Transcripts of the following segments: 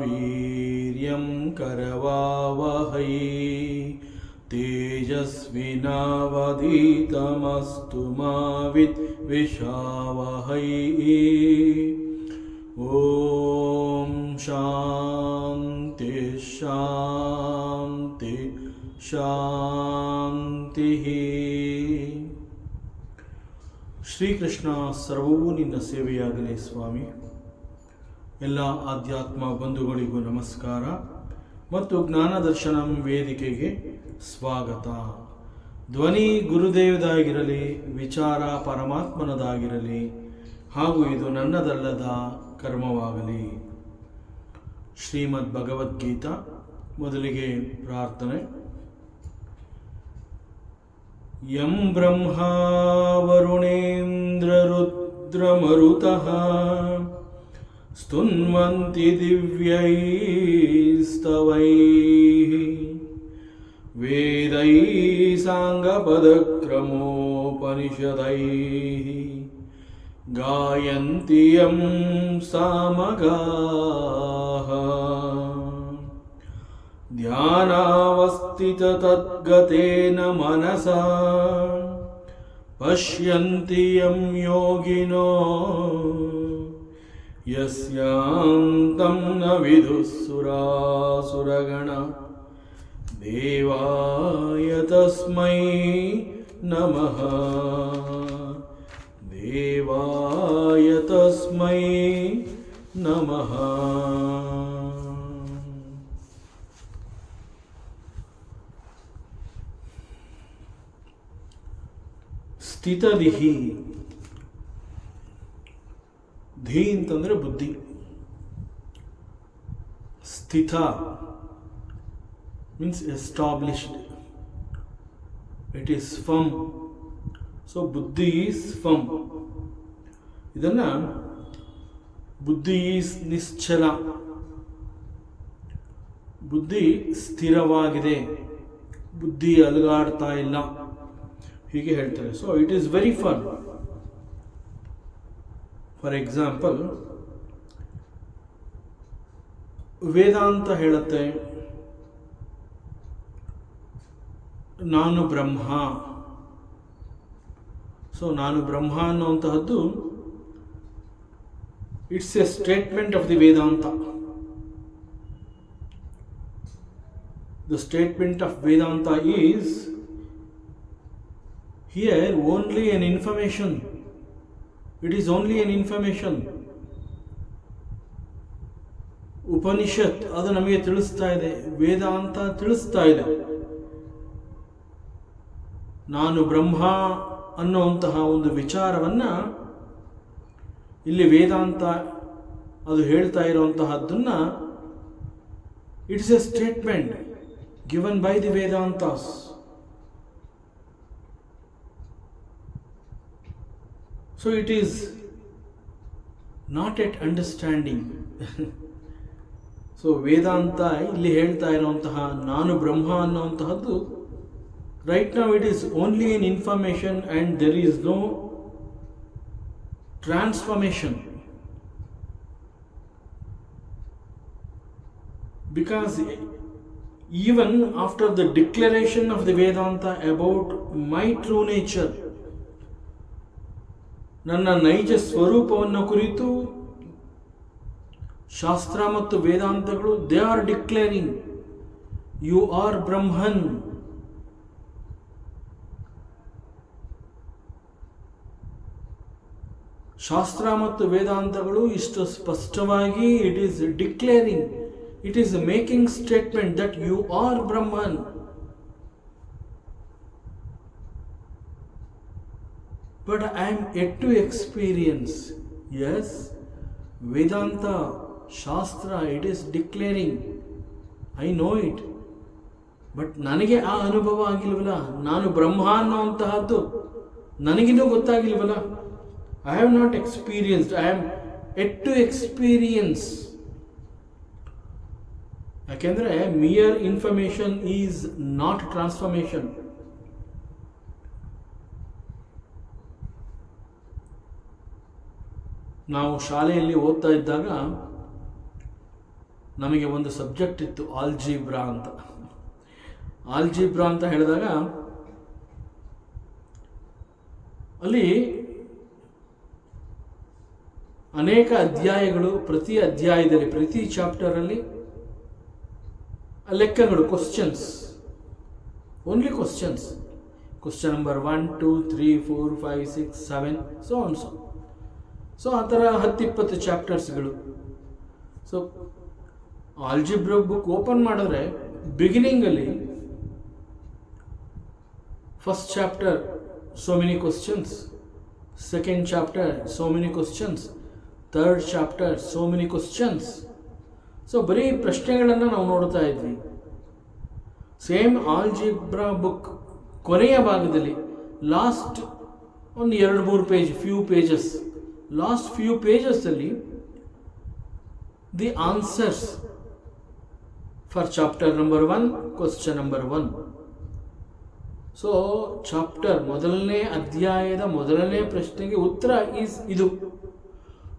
वीर्यं करवावहै तेजस्विनावधीतमस्तु मा विद्विषावहै। ॐ शान्ति शान्ति ಶಾಂತಿಃ. ಶ್ರೀಕೃಷ್ಣ, ಸರ್ವವೂ ನಿನ್ನ ಸೇವೆಯಾಗಲಿ ಸ್ವಾಮಿ. ಎಲ್ಲ ಆಧ್ಯಾತ್ಮ ಬಂಧುಗಳಿಗೂ ನಮಸ್ಕಾರ ಮತ್ತು ಜ್ಞಾನದರ್ಶನಂ ವೇದಿಕೆಗೆ ಸ್ವಾಗತ. ಧ್ವನಿ ಗುರುದೇವದಾಗಿರಲಿ, ವಿಚಾರ ಪರಮಾತ್ಮನದಾಗಿರಲಿ, ಹಾಗೂ ಇದು ನನ್ನದಲ್ಲದ ಕರ್ಮವಾಗಲಿ. ಶ್ರೀಮದ್ ಭಗವದ್ಗೀತಾ. ಮೊದಲಿಗೆ ಪ್ರಾರ್ಥನೆ. ಯಂ ಬ್ರಹ್ಮಾ ವರುಣೇಂದ್ರರುದ್ರಮರುತಃ ಸ್ತುನ್ವಂತಿ ದಿವ್ಯೈಸ್ತವೈಃ ವೇದೈಃ ಸಾಂಗಪದಕ್ರಮೋಪನಿಷದೈಃ ಗಾಯಂತಿ ಯಂ ಸಾಮಗಾಃ ಧ್ಯಾನಾವಸ್ಥಿತತದ್ಗತೇನ ಮನಸಾ ಪಶ್ಯಂತಿ ಯಂ ಯೋಗಿನೋ ಯಸ್ಯಾಂತಂ ನ ವಿದುಃ ಸುರಾಸುರಗಣ. ದೇವಾಯ ತಸ್ಮೈ ನಮಃ, ದೇವಾಯ ತಸ್ಮೈ ನಮಃ. ಸ್ಥಿತದಿಹಿ. ಧಿ ಅಂತಂದರೆ ಬುದ್ಧಿ. ಸ್ಥಿತ means established. It is firm. So ಬುದ್ಧಿ ಈಸ್ ಫರ್ಮ್. ಇದನ್ನು ಬುದ್ಧಿ ಈಸ್ ನಿಶ್ಚಲ. ಬುದ್ಧಿ ಸ್ಥಿರವಾಗಿದೆ, ಬುದ್ಧಿ ಅಲುಗಾಡ್ತಾ ಇಲ್ಲ, ಹೀಗೆ ಹೇಳ್ತಾರೆ. So it is very firm. For example, Vedanta ಹೇಳುತ್ತೆ ನಾನು ಬ್ರಹ್ಮ. ಸೊ ನಾನು ಬ್ರಹ್ಮ ಅನ್ನುವಂತಹದ್ದು it's a statement of the Vedanta. The statement of Vedanta is here only an information. It is only an information. Upanishad ಅದು ನಮಗೆ ತಿಳಿಸ್ತಾ ಇದೆ, ವೇದಾಂತ ತಿಳಿಸ್ತಾ ಇದೆ. ನಾನು ಬ್ರಹ್ಮ ಅನ್ನುವಂತಹ ಒಂದು ವಿಚಾರವನ್ನು ಇಲ್ಲಿ ವೇದಾಂತ ಅದು ಹೇಳ್ತಾ ಇರುವಂತಹದ್ದನ್ನ it's a statement given by the Vedantas. So it is not at understanding. So Vedanta ಇಲ್ಲಿ ಹೇಳ್ತಾ ಇರುವಂತಹ ನಾನು ಬ್ರಹ್ಮ ಅನ್ನುವಂತಹದ್ದು right now it is only an information and there is no transformation. Because even after the declaration of the Vedanta about my true nature, ನನ್ನ ನೈಜ ಸ್ವರೂಪವನ್ನು ಕುರಿತು ಶಾಸ್ತ್ರ ಮತ್ತು ವೇದಾಂತಗಳು they are declaring you are Brahman. ಶಾಸ್ತ್ರ ಮತ್ತು ವೇದಾಂತಗಳು ಇಷ್ಟು ಸ್ಪಷ್ಟವಾಗಿ it is declaring, it is making statement that you are Brahman. But I am yet to experience. Yes, Vedanta, Shastra, it is declaring. I know it. But ನನಗೆ ಆ ಅನುಭವ ಆಗಿಲ್ವಲ್ಲ. ನಾನು Brahma ಅನ್ನುವಂತಹದ್ದು ನನಗಿನ್ನೂ ಗೊತ್ತಾಗಿಲ್ವಲ್ಲ. I have not experienced. I am yet to experience. ಯಾಕೆಂದರೆ mere information is not transformation. ನಾವು ಶಾಲೆಯಲ್ಲಿ ಓದ್ತಾ ಇದ್ದಾಗ ನಮಗೆ ಒಂದು ಸಬ್ಜೆಕ್ಟ್ ಇತ್ತು ಆಲ್ಜಿಬ್ರಾ ಅಂತ. ಆಲ್ಜಿಬ್ರಾ ಅಂತ ಹೇಳಿದಾಗ ಅಲ್ಲಿ ಅನೇಕ ಅಧ್ಯಾಯಗಳು, ಪ್ರತಿ ಅಧ್ಯಾಯದಲ್ಲಿ ಪ್ರತಿ ಚಾಪ್ಟರಲ್ಲಿ ಲೆಕ್ಕಗಳು, questions, only questions, question number 1, 2, 3, 4, 5, 6, 7 so on so ಆ ಥರ 10-20 ಚಾಪ್ಟರ್ಸ್ಗಳು. ಸೊ ಆಲ್ಜಿಬ್ರಾ ಬುಕ್ ಓಪನ್ ಮಾಡಿದ್ರೆ ಬಿಗಿನಿಂಗಲ್ಲಿ first chapter so many questions, second chapter so many questions, third chapter so many questions. So ಬರೀ ಪ್ರಶ್ನೆಗಳನ್ನು ನಾವು ನೋಡ್ತಾ ಇದ್ವಿ. ಸೇಮ್ ಆಲ್ಜಿಬ್ರಾ ಬುಕ್ ಕೊನೆಯ ಭಾಗದಲ್ಲಿ ಲಾಸ್ಟ್ ಒಂದು 2-3 page, few pages, last few ಪೇಜಸ್ಸಲ್ಲಿ the answers for chapter number 1, question number 1. So chapter ಮೊದಲನೇ ಅಧ್ಯಾಯದ ಮೊದಲನೇ ಪ್ರಶ್ನೆಗೆ ಉತ್ತರ ಈಸ್ ಇದು.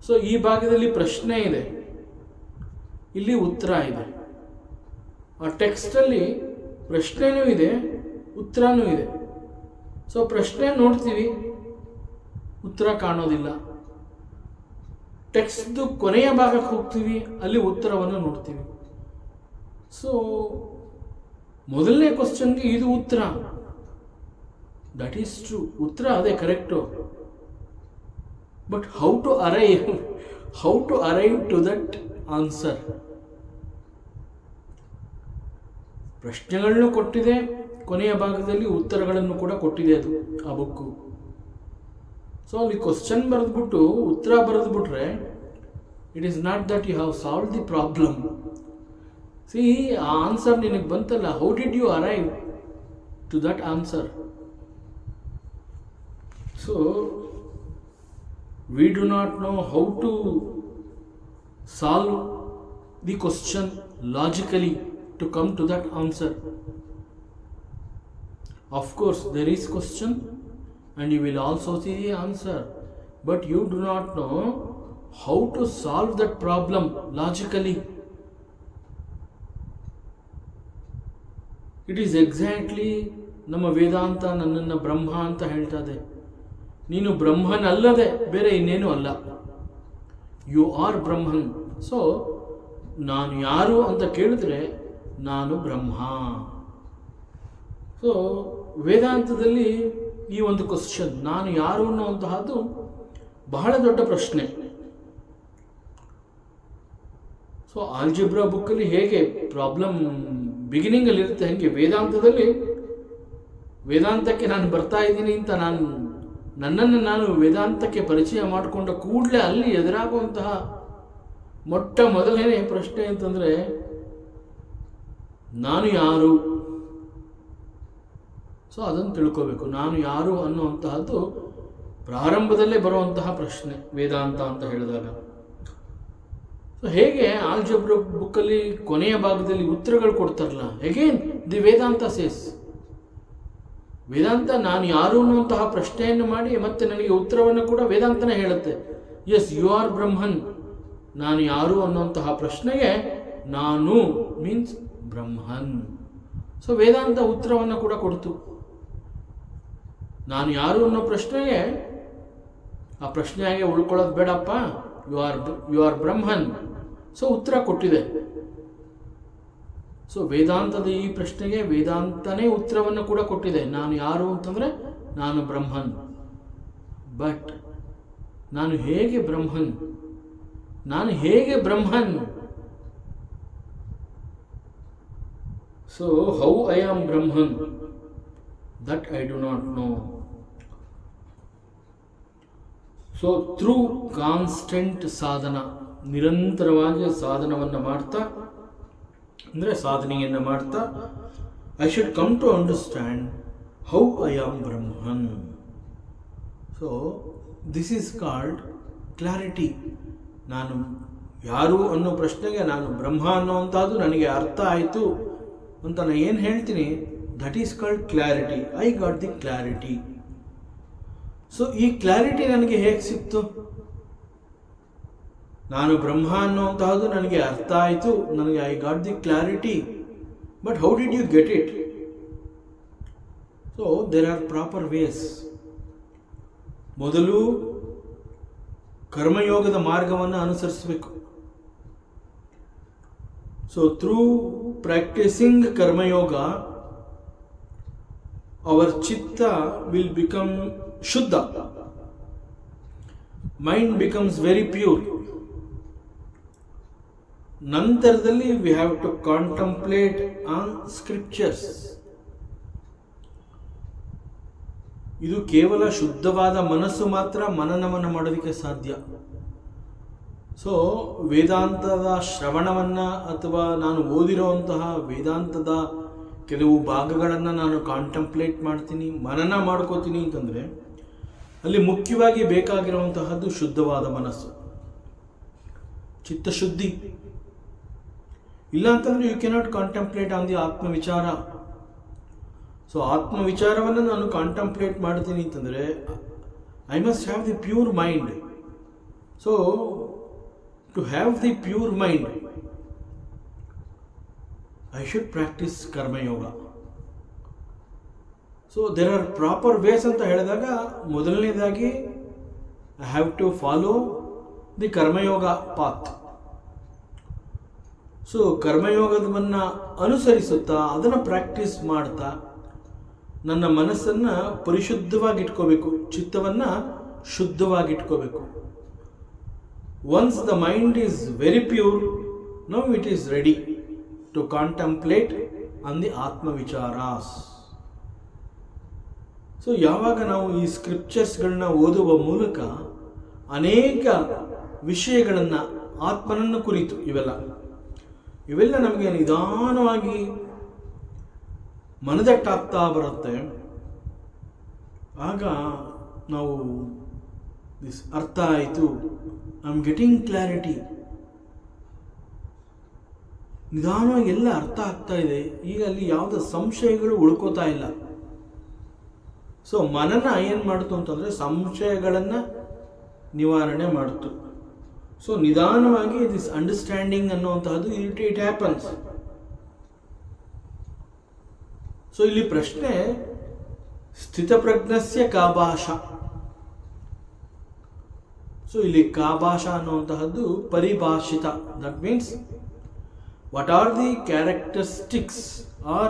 ಸೊ ಈ ಭಾಗದಲ್ಲಿ ಪ್ರಶ್ನೆ ಇದೆ, ಇಲ್ಲಿ ಉತ್ತರ ಇದೆ. ಆ ಟೆಕ್ಸ್ಟಲ್ಲಿ ಪ್ರಶ್ನೆನೂ ಇದೆ, ಉತ್ತರನೂ ಇದೆ. ಸೊ ಪ್ರಶ್ನೆ ನೋಡ್ತೀವಿ, ಉತ್ತರ ಕಾಣೋದಿಲ್ಲ. ಟೆಕ್ಸ್ಟ್ದು ಕೊನೆಯ ಭಾಗಕ್ಕೆ ಹೋಗ್ತೀವಿ, ಅಲ್ಲಿ ಉತ್ತರವನ್ನು ನೋಡ್ತೀವಿ. ಸೊ ಮೊದಲನೇ ಕ್ವಶನ್ಗೆ ಇದು ಉತ್ತರ, ದಟ್ ಈಸ್ ಟ್ರೂ, ಉತ್ತರ ಅದೇ correct. But how to arrive to that answer. ಪ್ರಶ್ನೆಗಳನ್ನು ಕೊಟ್ಟಿದೆ, ಕೊನೆಯ ಭಾಗದಲ್ಲಿ ಉತ್ತರಗಳನ್ನು ಕೂಡ ಕೊಟ್ಟಿದೆ ಅದು ಆ ಬುಕ್ಕು. ಸೊ ಅಲ್ಲಿ ಕ್ವಶನ್ ಬರೆದ್ಬಿಟ್ಟು ಉತ್ತರ ಬರೆದ್ಬಿಟ್ರೆ it is not that you have solve the problem. See, ಆ ಆನ್ಸರ್ ನಿನಗೆ ಬಂತಲ್ಲ, how did you arrive to that answer? So we do not know how to solve the question logically to come to that answer. Of course there is question and you will also see the answer, but you do not know how to solve that problem logically. It is exactly ನಮ್ಮ ವೇದಾಂತ ನನ್ನನ್ನು ಬ್ರಹ್ಮ ಅಂತ ಹೇಳ್ತಾ ಇದೆ. ನೀನು ಬ್ರಹ್ಮನಲ್ಲದೆ ಬೇರೆ ಇನ್ನೇನು ಅಲ್ಲ, you are ಬ್ರಹ್ಮನ್. ಸೊ ನಾನು ಯಾರು ಅಂತ ಕೇಳಿದ್ರೆ ನಾನು ಬ್ರಹ್ಮ. ಸೊ ವೇದಾಂತದಲ್ಲಿ ಈ ಒಂದು ಕ್ವಶನ್, ನಾನು ಯಾರು ಅನ್ನುವಂತಹದ್ದು ಬಹಳ ದೊಡ್ಡ ಪ್ರಶ್ನೆ. ಸೊ ಆಲ್ಜಿಬ್ರಾ ಬುಕ್ಕಲ್ಲಿ ಹೇಗೆ ಪ್ರಾಬ್ಲಮ್ ಬಿಗಿನಿಂಗಲ್ಲಿ ಇರುತ್ತೆ, ಹಾಗೆ ವೇದಾಂತಕ್ಕೆ ನಾನು ಬರ್ತಾ ಇದ್ದೀನಿ ಅಂತ ನನ್ನನ್ನು ನಾನು ವೇದಾಂತಕ್ಕೆ ಪರಿಚಯ ಮಾಡಿಕೊಂಡ ಕೂಡಲೇ ಅಲ್ಲಿ ಎದುರಾಗುವಂತಹ ಮೊಟ್ಟ ಮೊದಲನೇ ಪ್ರಶ್ನೆ ಅಂತಂದರೆ ನಾನು ಯಾರು. ಸೊ ಅದನ್ನು ತಿಳ್ಕೋಬೇಕು. ನಾನು ಯಾರು ಅನ್ನುವಂತಹದ್ದು ಪ್ರಾರಂಭದಲ್ಲೇ ಬರುವಂತಹ ಪ್ರಶ್ನೆ ವೇದಾಂತ ಅಂತ ಹೇಳಿದಾಗ. ಸೊ ಹೇಗೆ ಆಲ್ಜಿಬ್ರಾ ಬುಕ್ಕಲ್ಲಿ ಕೊನೆಯ ಭಾಗದಲ್ಲಿ ಉತ್ತರಗಳು ಕೊಡ್ತಾರಲ್ಲ, ಅಗೇನ್ ದಿ ವೇದಾಂತ ಸೇಸ್, ವೇದಾಂತ ನಾನು ಯಾರು ಅನ್ನುವಂತಹ ಪ್ರಶ್ನೆಯನ್ನು ಮಾಡಿ ಮತ್ತೆ ನನಗೆ ಉತ್ತರವನ್ನು ಕೂಡ ವೇದಾಂತನೇ ಹೇಳುತ್ತೆ. ಎಸ್, ಯು ಆರ್ ಬ್ರಹ್ಮನ್. ನಾನು ಯಾರು ಅನ್ನುವಂತಹ ಪ್ರಶ್ನೆಗೆ ನಾನು ಮೀನ್ಸ್ ಬ್ರಹ್ಮನ್. ಸೊ ವೇದಾಂತ ಉತ್ತರವನ್ನು ಕೂಡ ಕೊಡ್ತು. ನಾನು ಯಾರು ಅನ್ನೋ ಪ್ರಶ್ನೆಗೆ ಆ ಪ್ರಶ್ನೆಯಾಗೆ ಉಳ್ಕೊಳ್ಳೋದು ಬೇಡಪ್ಪ, ಯು ಆರ್ ಬ್ರಹ್ಮನ್. ಸೊ ಉತ್ತರ ಕೊಟ್ಟಿದೆ. ಸೊ ವೇದಾಂತದ ಈ ಪ್ರಶ್ನೆಗೆ ವೇದಾಂತನೇ ಉತ್ತರವನ್ನು ಕೂಡ ಕೊಟ್ಟಿದೆ. ನಾನು ಯಾರು ಅಂತಂದರೆ ನಾನು ಬ್ರಹ್ಮನ್. ಬಟ್ ನಾನು ಹೇಗೆ Brahman? So how I am Brahman, that I do not know. So through constant sadhana, ನಿರಂತರವಾಗಿ ಸಾಧನವನ್ನು ಮಾಡ್ತಾ, ಅಂದರೆ ಸಾಧನೆಯನ್ನು ಮಾಡ್ತಾ, I should come to understand how I am Brahman. So this is called clarity. ನಾನು ಯಾರು ಅನ್ನೋ ಪ್ರಶ್ನೆಗೆ ನಾನು ಬ್ರಹ್ಮ ಅನ್ನೋವಂಥದ್ದು ನನಗೆ ಅರ್ಥ ಆಯಿತು ಅಂತ ನಾನು ಏನು ಹೇಳ್ತೀನಿ, that is called clarity. I got the clarity. So ಈ ಕ್ಲಾರಿಟಿ ನನಗೆ ಹೇಗೆ ಸಿಕ್ತು? ನಾನು ಬ್ರಹ್ಮ ಅನ್ನುವಂತಹದ್ದು ನನಗೆ ಅರ್ಥ ಆಯಿತು, ನನಗೆ I got the clarity, but how did you get it? So there are proper ways. ಮೊದಲು ಕರ್ಮಯೋಗದ ಮಾರ್ಗವನ್ನು ಅನುಸರಿಸಬೇಕು. So through practising karmayoga our chitta will become shuddha, mind becomes very pure. ನಂತರದಲ್ಲಿ we have to contemplate on scriptures. ಇದು ಕೇವಲ ಶುದ್ಧವಾದ ಮನಸ್ಸು ಮಾತ್ರ ಮನನವನ್ನು ಮಾಡೋದಕ್ಕೆ ಸಾಧ್ಯ. ಸೊ ವೇದಾಂತದ ಶ್ರವಣವನ್ನು ಅಥವಾ ನಾನು ಓದಿರುವಂತಹ ವೇದಾಂತದ ಕೆಲವು ಭಾಗಗಳನ್ನು ನಾನು ಕಾಂಟಂಪ್ಲೇಟ್ ಮಾಡ್ತೀನಿ, ಮನನ ಮಾಡ್ಕೋತೀನಿ ಅಂತಂದರೆ ಅಲ್ಲಿ ಮುಖ್ಯವಾಗಿ ಬೇಕಾಗಿರುವಂತಹದ್ದು ಶುದ್ಧವಾದ ಮನಸ್ಸು, ಚಿತ್ತಶುದ್ಧಿ. ಇಲ್ಲ ಅಂತಂದರೆ you cannot contemplate on the atmavichara. So ಆತ್ಮವಿಚಾರವನ್ನು ನಾನು ಕಾಂಟಂಪ್ಲೇಟ್ ಮಾಡ್ತೀನಿ ಅಂತಂದರೆ I must have the pure mind. So to have the pure mind I should practice karma yoga. So there are proper ways ಅಂತ ಹೇಳಿದಾಗ ಮೊದಲನೇದಾಗಿ I have to follow the karmayoga path. So ಕರ್ಮಯೋಗವನ್ನು ಅನುಸರಿಸುತ್ತಾ ಅದನ್ನು ಪ್ರಾಕ್ಟೀಸ್ ಮಾಡ್ತಾ ನನ್ನ ಮನಸ್ಸನ್ನು ಪರಿಶುದ್ಧವಾಗಿಟ್ಕೋಬೇಕು, ಚಿತ್ತವನ್ನು ಶುದ್ಧವಾಗಿಟ್ಕೋಬೇಕು. Once the mind is very pure, now it is ready to contemplate on the atma vicharas. ಸೊ ಯಾವಾಗ ನಾವು ಈ ಸ್ಕ್ರಿಪ್ಚರ್ಸ್ಗಳನ್ನ ಓದುವ ಮೂಲಕ ಅನೇಕ ವಿಷಯಗಳನ್ನು ಆತ್ಮನನ್ನು ಕುರಿತು ಇವೆಲ್ಲ ನಮಗೆ ನಿಧಾನವಾಗಿ ಮನದಟ್ಟಾಗ್ತಾ ಬರುತ್ತೆ. ಆಗ ನಾವು ಅರ್ಥ ಆಯಿತು, ಐ ಆಮ್ ಗೆಟಿಂಗ್ ಕ್ಲಾರಿಟಿ, ನಿಧಾನವಾಗಿ ಎಲ್ಲ ಅರ್ಥ ಆಗ್ತಾ ಇದೆ. ಈಗ ಅಲ್ಲಿ ಯಾವುದೇ ಸಂಶಯಗಳು ಉಳ್ಕೋತಾ ಇಲ್ಲ. ಸೊ ಮನನ ಏನು ಮಾಡ್ತು ಅಂತಂದರೆ ಸಂಶಯಗಳನ್ನು ನಿವಾರಣೆ ಮಾಡ್ತು. ಸೊ ನಿಧಾನವಾಗಿ ದಿಸ್ ಅಂಡರ್ಸ್ಟ್ಯಾಂಡಿಂಗ್ ಅನ್ನುವಂತಹದ್ದು ಇಟ್ ಹ್ಯಾಪನ್ಸ್. ಸೊ ಇಲ್ಲಿ ಪ್ರಶ್ನೆ ಸ್ಥಿತಪ್ರಜ್ಞಸ್ಯ ಕಾಭಾಷ. ಸೊ ಇಲ್ಲಿ ಕಾಭಾಷ ಅನ್ನುವಂತಹದ್ದು ಪರಿಭಾಷಿತ. That means what are the characteristics or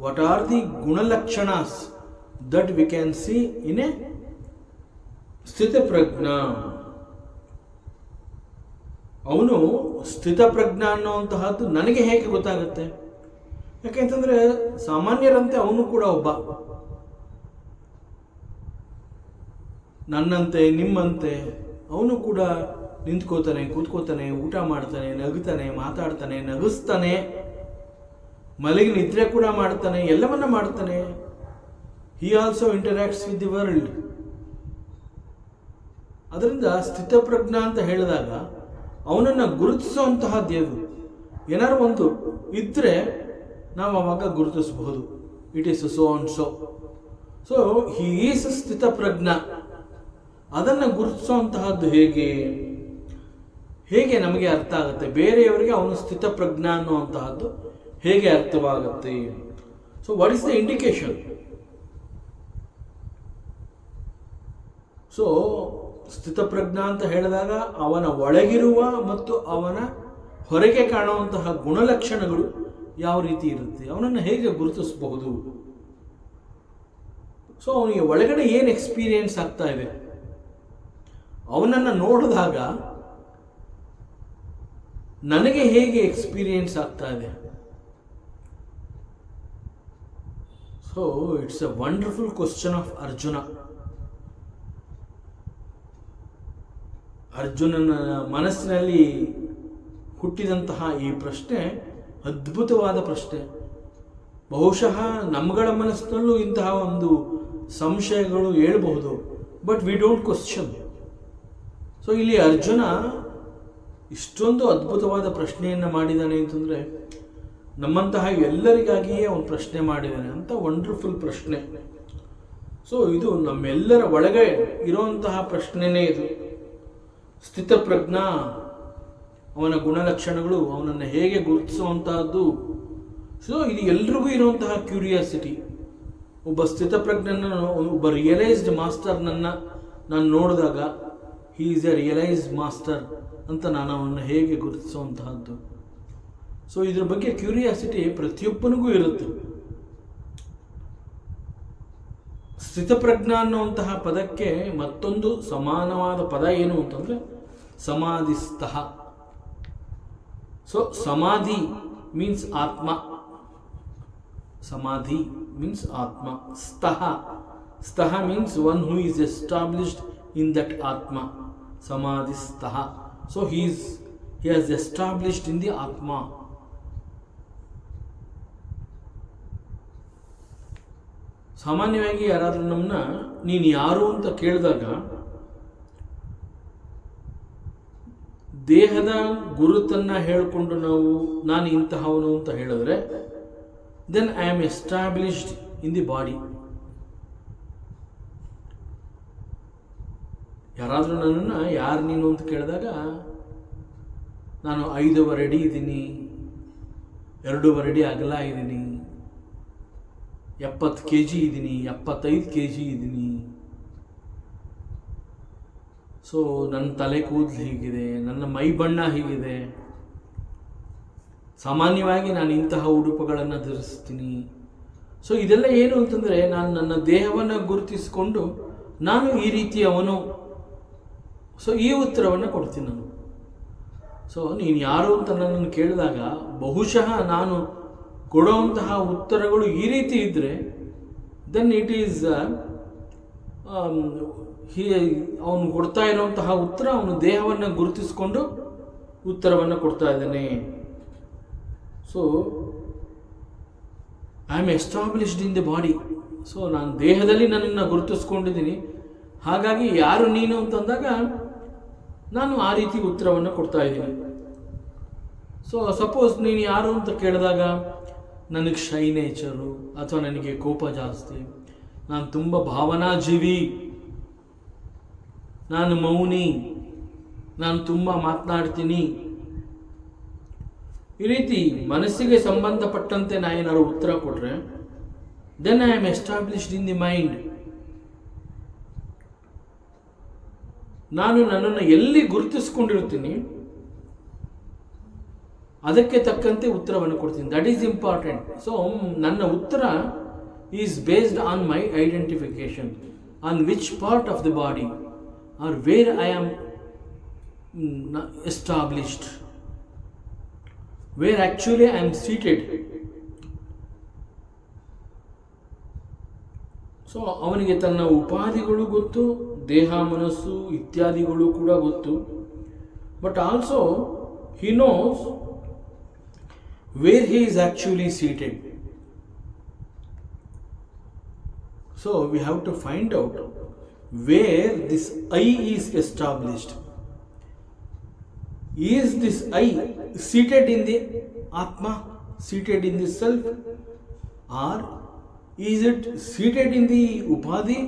what are the gunalakshanas that we can see in a ಸ್ಥಿತಪ್ರಜ್ಞಾ. ಅವನು ಸ್ಥಿತಪ್ರಜ್ಞಾ ಅನ್ನುವಂತಹದ್ದು ನನಗೆ ಹೇಗೆ ಗೊತ್ತಾಗುತ್ತೆ? ಯಾಕೆಂತಂದರೆ ಸಾಮಾನ್ಯರಂತೆ ಅವನು ಕೂಡ ಒಬ್ಬ, ನನ್ನಂತೆ ನಿಮ್ಮಂತೆ ಅವನು ಕೂಡ ನಿಂತ್ಕೋತಾನೆ, ಕೂತ್ಕೋತಾನೆ, ಊಟ ಮಾಡ್ತಾನೆ, ನಗುತ್ತಾನೆ, ಮಾತಾಡ್ತಾನೆ, ನಗಿಸ್ತಾನೆ, ಮಲಗಿ ನಿದ್ರೆ ಕೂಡ ಮಾಡ್ತಾನೆ, ಎಲ್ಲವನ್ನ ಮಾಡ್ತಾನೆ. He also interacts with the world. ಅದರಿಂದ ಸ್ಥಿತಪ್ರಜ್ಞಾ ಅಂತ ಹೇಳಿದಾಗ ಅವನನ್ನು ಗುರುತಿಸುವಂತಹದ್ದು ಏನಾರು ಒಂದು ಇದ್ದರೆ ನಾವು ಅವಾಗ ಗುರುತಿಸಬಹುದು. It is so and so. So he is sthitaprajna. ಅದನ್ನು ಗುರುತಿಸುವಂತಹದ್ದು ಹೇಗೆ ನಮಗೆ ಅರ್ಥ ಆಗುತ್ತೆ? ಬೇರೆಯವರಿಗೆ ಅವನು ಸ್ಥಿತಪ್ರಜ್ಞಾ ಅನ್ನುವಂತಹದ್ದು ಹೇಗೆ ಅರ್ಥವಾಗುತ್ತೆ? So what is the indication? So ಸ್ಥಿತಪ್ರಜ್ಞಾ ಅಂತ ಹೇಳಿದಾಗ ಅವನ ಒಳಗಿರುವ ಮತ್ತು ಅವನ ಹೊರಗೆ ಕಾಣುವಂತಹ ಗುಣಲಕ್ಷಣಗಳು ಯಾವ ರೀತಿ ಇರುತ್ತೆ, ಅವನನ್ನು ಹೇಗೆ ಗುರುತಿಸಬಹುದು? ಸೊ ಅವನಿಗೆ ಒಳಗಡೆ ಏನು ಎಕ್ಸ್ಪೀರಿಯನ್ಸ್ ಆಗ್ತಾ ಇದೆ, ಅವನನ್ನು ನೋಡಿದಾಗ ನನಗೆ ಹೇಗೆ ಎಕ್ಸ್ಪೀರಿಯನ್ಸ್ ಆಗ್ತಾ ಇದೆ? So it's a wonderful question of Arjuna. ಅರ್ಜುನನ ಮನಸ್ಸಿನಲ್ಲಿ ಹುಟ್ಟಿದಂತಹ ಈ ಪ್ರಶ್ನೆ ಅದ್ಭುತವಾದ ಪ್ರಶ್ನೆ. ಬಹುಶಃ ನಮ್ಮಗಳ ಮನಸ್ಸಿನಲ್ಲೂ ಇಂತಹ ಒಂದು ಸಂಶಯಗಳು ಹೇಳ್ಬಹುದು, but we don't question. So ಇಲ್ಲಿ ಅರ್ಜುನ ಇಷ್ಟೊಂದು ಅದ್ಭುತವಾದ ಪ್ರಶ್ನೆಯನ್ನು ಮಾಡಿದ್ದಾನೆ ಅಂತಂದರೆ ನಮ್ಮಂತಹ ಎಲ್ಲರಿಗಾಗಿಯೇ ಅವನು ಪ್ರಶ್ನೆ ಮಾಡಿದ್ದಾನೆ ಅಂತ ವಂಡರ್ಫುಲ್ ಪ್ರಶ್ನೆ. ಸೊ ಇದು ನಮ್ಮೆಲ್ಲರ ಒಳಗೆ ಇರುವಂತಹ ಪ್ರಶ್ನೆನೇ ಇದು. ಸ್ಥಿತಪ್ರಜ್ಞಾ ಅವನ ಗುಣಲಕ್ಷಣಗಳು, ಅವನನ್ನು ಹೇಗೆ ಗುರುತಿಸುವಂತಹದ್ದು. ಸೊ ಇದು ಎಲ್ರಿಗೂ ಇರುವಂತಹ ಕ್ಯೂರಿಯಾಸಿಟಿ. ಒಬ್ಬ ಸ್ಥಿತಪ್ರಜ್ಞನ, ಒಬ್ಬ ರಿಯಲೈಸ್ಡ್ ಮಾಸ್ಟರ್ನನ್ನು ನಾನು ನೋಡಿದಾಗ he is a realised master ಅಂತ ನಾನು ಅವನನ್ನು ಹೇಗೆ ಗುರುತಿಸುವಂತಹದ್ದು. ಸೊ ಇದ್ರ ಬಗ್ಗೆ ಕ್ಯೂರಿಯಾಸಿಟಿ ಪ್ರತಿಯೊಬ್ಬನಿಗೂ ಇರುತ್ತೆ. ಸ್ಥಿತಪ್ರಜ್ಞ ಅನ್ನುವಂತಹ ಪದಕ್ಕೆ ಮತ್ತೊಂದು ಸಮಾನವಾದ ಪದ ಏನು ಅಂತಂದರೆ ಸಮಾಧಿಸ್ಥಃ. ಸೊ ಸಮಾಧಿ ಮೀನ್ಸ್ ಆತ್ಮ, ಸಮಾಧಿ ಮೀನ್ಸ್ ಆತ್ಮ. ಸ್ಥಃ means one who is established in that atma. ಸಮಾಧಿಸ್ಥಃ. So he has established in the ಆತ್ಮ. ಸಾಮಾನ್ಯವಾಗಿ ಯಾರಾದರೂ ನಮ್ಮನ್ನ ನೀನು ಯಾರು ಅಂತ ಕೇಳಿದಾಗ ದೇಹದ ಗುರುತನ್ನು ಹೇಳಿಕೊಂಡು ನಾನು ಇಂತಹವನು ಅಂತ ಹೇಳಿದ್ರೆ then I am established in the body. ಯಾರಾದರೂ ನನ್ನನ್ನು ಯಾರು ನೀನು ಅಂತ ಕೇಳಿದಾಗ ನಾನು 5 ಅಡಿ ಇದ್ದೀನಿ, 2 ಅಡಿ ಅಗಲ ಇದ್ದೀನಿ, 70 kg ಇದ್ದೀನಿ, 75 kg ಇದ್ದೀನಿ, ಸೊ ನನ್ನ ತಲೆ ಕೂದಲು ಹೀಗಿದೆ, ನನ್ನ ಮೈ ಬಣ್ಣ ಹೀಗಿದೆ, ಸಾಮಾನ್ಯವಾಗಿ ನಾನು ಇಂತಹ ಉಡುಪುಗಳನ್ನು ಧರಿಸ್ತೀನಿ. ಸೊ ಇದೆಲ್ಲ ಏನು ಅಂತಂದರೆ ನಾನು ನನ್ನ ದೇಹವನ್ನು ಗುರುತಿಸಿಕೊಂಡು ನಾನು ಈ ರೀತಿಯವನು. ಸೊ ಈ ಉತ್ತರವನ್ನು ಕೊಡ್ತೀನಿ ನಾನು. ಸೊ ನೀನು ಯಾರು ಅಂತ ನನ್ನನ್ನು ಕೇಳಿದಾಗ ಬಹುಶಃ ನಾನು ಕೊಡುವಂತಹ ಉತ್ತರಗಳು ಈ ರೀತಿ ಇದ್ದರೆ ದೆನ್ ಇಟ್ ಈಸ್ ಅವನು ಕೊಡ್ತಾ ಇರುವಂತಹ ಉತ್ತರ ಅವನು ದೇಹವನ್ನು ಗುರುತಿಸಿಕೊಂಡು ಉತ್ತರವನ್ನು ಕೊಡ್ತಾ ಇದ್ದಾನೆ. So I am established in the body. So ನಾನು ದೇಹದಲ್ಲಿ ನನ್ನನ್ನು ಗುರುತಿಸ್ಕೊಂಡಿದ್ದೀನಿ. ಹಾಗಾಗಿ ಯಾರು ನೀನು ಅಂತಂದಾಗ ನಾನು ಆ ರೀತಿ ಉತ್ತರವನ್ನು ಕೊಡ್ತಾ ಇದ್ದೀನಿ. ಸೊ ಸಪೋಸ್ ನೀನು ಯಾರು ಅಂತ ಕೇಳಿದಾಗ ನನಗೆ ಶೈ ನೇಚರು, ಅಥವಾ ನನಗೆ ಕೋಪ ಜಾಸ್ತಿ, ನಾನು ತುಂಬ ಭಾವನಾಜೀವಿ, ನಾನು ಮೌನಿ, ನಾನು ತುಂಬ ಮಾತನಾಡ್ತೀನಿ, ಈ ರೀತಿ ಮನಸ್ಸಿಗೆ ಸಂಬಂಧಪಟ್ಟಂತೆ ನಾ ಏನಾದ್ರು ಉತ್ತರ ಕೊಟ್ಟರೆ then I am established in the mind. ನಾನು ನನ್ನನ್ನು ಎಲ್ಲಿ ಗುರುತಿಸ್ಕೊಂಡಿರ್ತೀನಿ ಅದಕ್ಕೆ ತಕ್ಕಂತೆ ಉತ್ತರವನ್ನು ಕೊಡ್ತೀನಿ. That is important. ಸೊ ನನ್ನ ಉತ್ತರ is based on my identification, on which part of the body are where I am established, where actually I am seated. So ಅವನಿಗೆ ತನ್ನ ಉಪಾಧಿಗಳು ಗೊತ್ತು, ದೇಹ ಮನಸ್ಸು ಇತ್ಯಾದಿಗಳು ಕೂಡ ಗೊತ್ತು. But also he knows where he is actually seated. So we have to find out where this I is established. Is this I seated in the Atma, seated in the self, or is it seated in the Upadhi?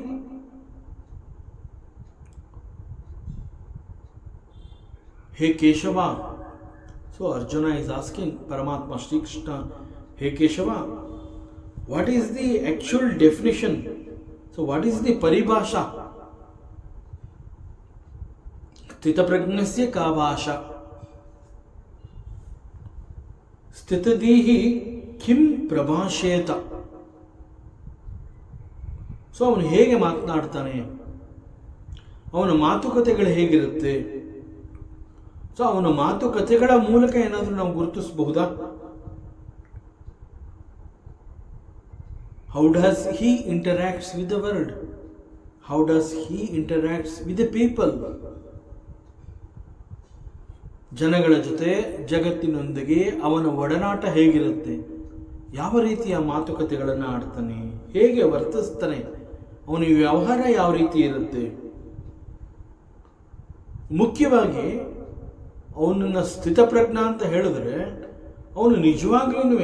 Hey Keshava. So Arjuna is asking Paramatma Shri Krishna, Hey Keshava, what is the actual definition? So what is the paribhasha? Sthitaprajnasya ka bhasha? Sthitadihi kim prabhasheta? So ಅವನು ಹೇಗೆ ಮಾತನಾಡ್ತಾನೆ, ಅವನ ಮಾತುಕತೆಗಳು ಹೇಗಿರುತ್ತೆ? So ಅವನ ಮಾತುಕತೆಗಳ ಮೂಲಕ ಏನಾದರೂ ನಾವು ಗುರುತಿಸಬಹುದಾ? How does he interacts with the world? How does he interacts with the people? ಜನಗಳ ಜೊತೆ, ಜಗತ್ತಿನೊಂದಿಗೆ ಅವನ ಒಡನಾಟ ಹೇಗಿರುತ್ತೆ? ಯಾವ ರೀತಿಯ ಮಾತುಕತೆಗಳನ್ನು ಆಡ್ತಾನೆ, ಹೇಗೆ ವರ್ತಿಸ್ತಾನೆ, ಅವನ ವ್ಯವಹಾರ ಯಾವ ರೀತಿ ಇರುತ್ತೆ? ಮುಖ್ಯವಾಗಿ ಅವನನ್ನು ಸ್ಥಿತಪ್ರಜ್ಞ ಅಂತ ಹೇಳಿದ್ರೆ ಅವನು ನಿಜವಾಗ್ಲೂ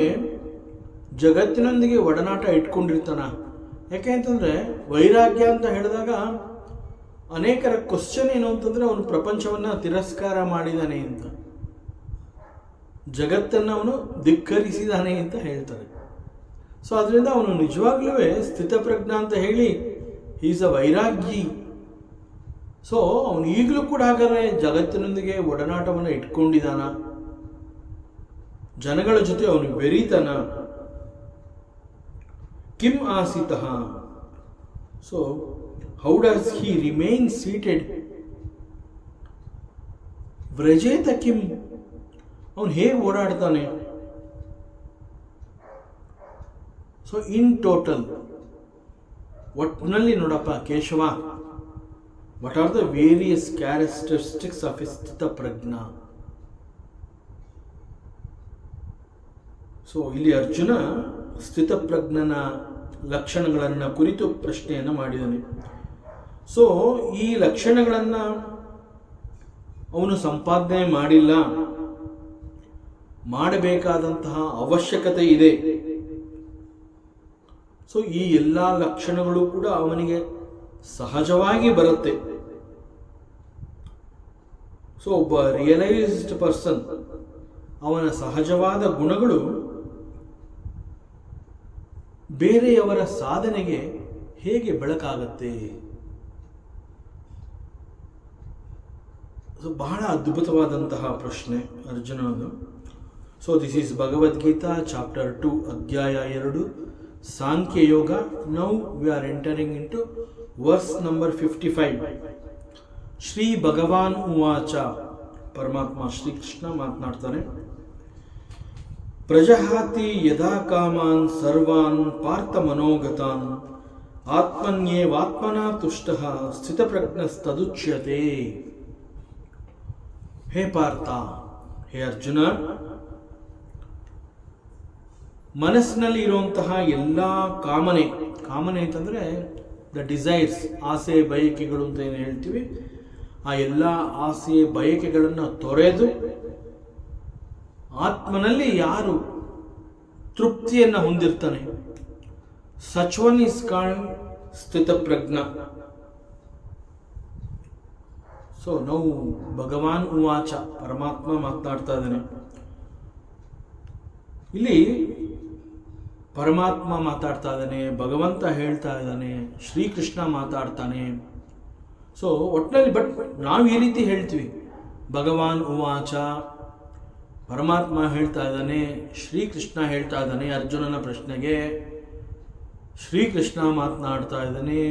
ಜಗತ್ತಿನೊಂದಿಗೆ ಒಡನಾಟ ಇಟ್ಕೊಂಡಿರ್ತಾನ. ಯಾಕೆ ಅಂತಂದರೆ ವೈರಾಗ್ಯ ಅಂತ ಹೇಳಿದಾಗ ಅನೇಕರ ಕ್ವಶನ್ ಏನು ಅಂತಂದರೆ ಅವನು ಪ್ರಪಂಚವನ್ನು ತಿರಸ್ಕಾರ ಮಾಡಿದ್ದಾನೆ ಅಂತ. ಜಗತ್ತನ್ನು ಅವನು ಧಿಕ್ಕರಿಸಿದಾನೆ ಅಂತ ಹೇಳ್ತಾರೆ. ಸೊ ಅದರಿಂದ ಅವನು ನಿಜವಾಗ್ಲೂ ಸ್ಥಿತಪ್ರಜ್ಞ ಅಂತ ಹೇಳಿ ಈಸ್ ಅ ವೈರಾಗ್ಯಿ. ಸೊ ಅವನು ಈಗಲೂ ಕೂಡ ಹಾಗಾದ್ರೆ ಜಗತ್ತಿನೊಂದಿಗೆ ಒಡನಾಟವನ್ನು ಇಟ್ಕೊಂಡಿದ್ದಾನ, ಜನಗಳ ಜೊತೆ ಅವನು ಬೆರೀತಾನ. ಕಿಂ ಆಸಿತಃ, so how does he remain seated, ವ್ರಜೇತ ಕಿಂ, ಅವನು ಹೇಗೆ ಓಡಾಡ್ತಾನೆ. ಸೊ ಇನ್ ಟೋಟಲ್ ಒಟ್ಟಿನಲ್ಲಿ ನೋಡಪ್ಪ Keshava, what are the various characteristics of a sthitaprajna. So ಇಲ್ಲಿ ಅರ್ಜುನ ಸ್ಥಿತಪ್ರಜ್ಞನ ಲಕ್ಷಣಗಳನ್ನು ಕುರಿತು ಪ್ರಶ್ನೆಯನ್ನು ಮಾಡಿದ್ದಾನೆ. ಸೊ ಈ ಲಕ್ಷಣಗಳನ್ನು ಅವನು ಸಂಪಾದನೆ ಮಾಡಿಲ್ಲ, ಮಾಡಬೇಕಾದಂತಹ ಅವಶ್ಯಕತೆ ಇದೆ. ಸೊ ಈ ಎಲ್ಲ ಲಕ್ಷಣಗಳು ಕೂಡ ಅವನಿಗೆ ಸಹಜವಾಗಿ ಬರುತ್ತೆ. ಸೊ ಒಬ್ಬ ರಿಯಲೈಸ್ಡ್ ಪರ್ಸನ್, ಅವನ ಸಹಜವಾದ ಗುಣಗಳು ಬೇರೆಯವರ ಸಾಧನೆಗೆ ಹೇಗೆ ಬೆಳಕಾಗತ್ತೆ. ಸೊ ಬಹಳ ಅದ್ಭುತವಾದಂತಹ ಪ್ರಶ್ನೆ ಅರ್ಜುನನದು. So this is Bhagavadgita chapter 2 ಅಧ್ಯಾಯ 2 Sankhya Yoga. Now we are entering into verse number 55. Shri Bhagavan ಉವಾಚ, ಪರಮಾತ್ಮ ಶ್ರೀಕೃಷ್ಣ ಮಾತನಾಡ್ತಾನೆ. ಪ್ರಜಹಾತಿ ಯದಾ ಕಾಮಾನ್ ಸರ್ವಾನ್ ಪಾರ್ಥ ಮನೋಗತಾನ್ ಆತ್ಮನ್ಯೇವಾತ್ಮನಾ ತುಷ್ಟಃ ಸ್ಥಿತಪ್ರಜ್ಞಸ್ತದುಚ್ಯತೆ. ಹೇ ಪಾರ್ಥ, ಹೇ ಅರ್ಜುನ, ಮನಸ್ಸಿನಲ್ಲಿ ಇರುವಂತಹ ಎಲ್ಲ ಕಾಮನೆ ಅಂತಂದರೆ ದ ಡಿಸೈರ್ಸ್, ಆಸೆ ಬಯಕೆಗಳು ಅಂತ ಏನು ಹೇಳ್ತೀವಿ, ಆ ಎಲ್ಲ ಆಸೆ ಬಯಕೆಗಳನ್ನು ತೊರೆದು ಆತ್ಮನಲ್ಲಿ ಯಾರು ತೃಪ್ತಿಯನ್ನು ಹೊಂದಿರ್ತಾನೆ, such one is called sthitaprajna. So ನಾವು ಭಗವಾನ್ ಉವಾಚ, ಪರಮಾತ್ಮ ಮಾತನಾಡ್ತಾ ಇದ್ದಾನೆ. ಇಲ್ಲಿ ಪರಮಾತ್ಮ ಮಾತಾಡ್ತಾ ಇದ್ದಾನೆ, ಭಗವಂತ ಹೇಳ್ತಾ ಇದ್ದಾನೆ, ಶ್ರೀಕೃಷ್ಣ ಮಾತಾಡ್ತಾನೆ. ಸೊ ಒಟ್ಟಿನಲ್ಲಿ ಬಟ್ ನಾವು ಈ ರೀತಿ ಹೇಳ್ತೀವಿ, ಭಗವಾನ್ ಉವಾಚ, ಪರಮಾತ್ಮ ಹೇಳ್ತಾ ಇದ್ದಾನೆ, ಶ್ರೀಕೃಷ್ಣ ಹೇಳ್ತಾ ಇದ್ದಾನೆ. ಅರ್ಜುನನ ಪ್ರಶ್ನೆಗೆ ಶ್ರೀಕೃಷ್ಣ ಮಾತನಾಡ್ತಾ ಇದ್ದಾನೆ.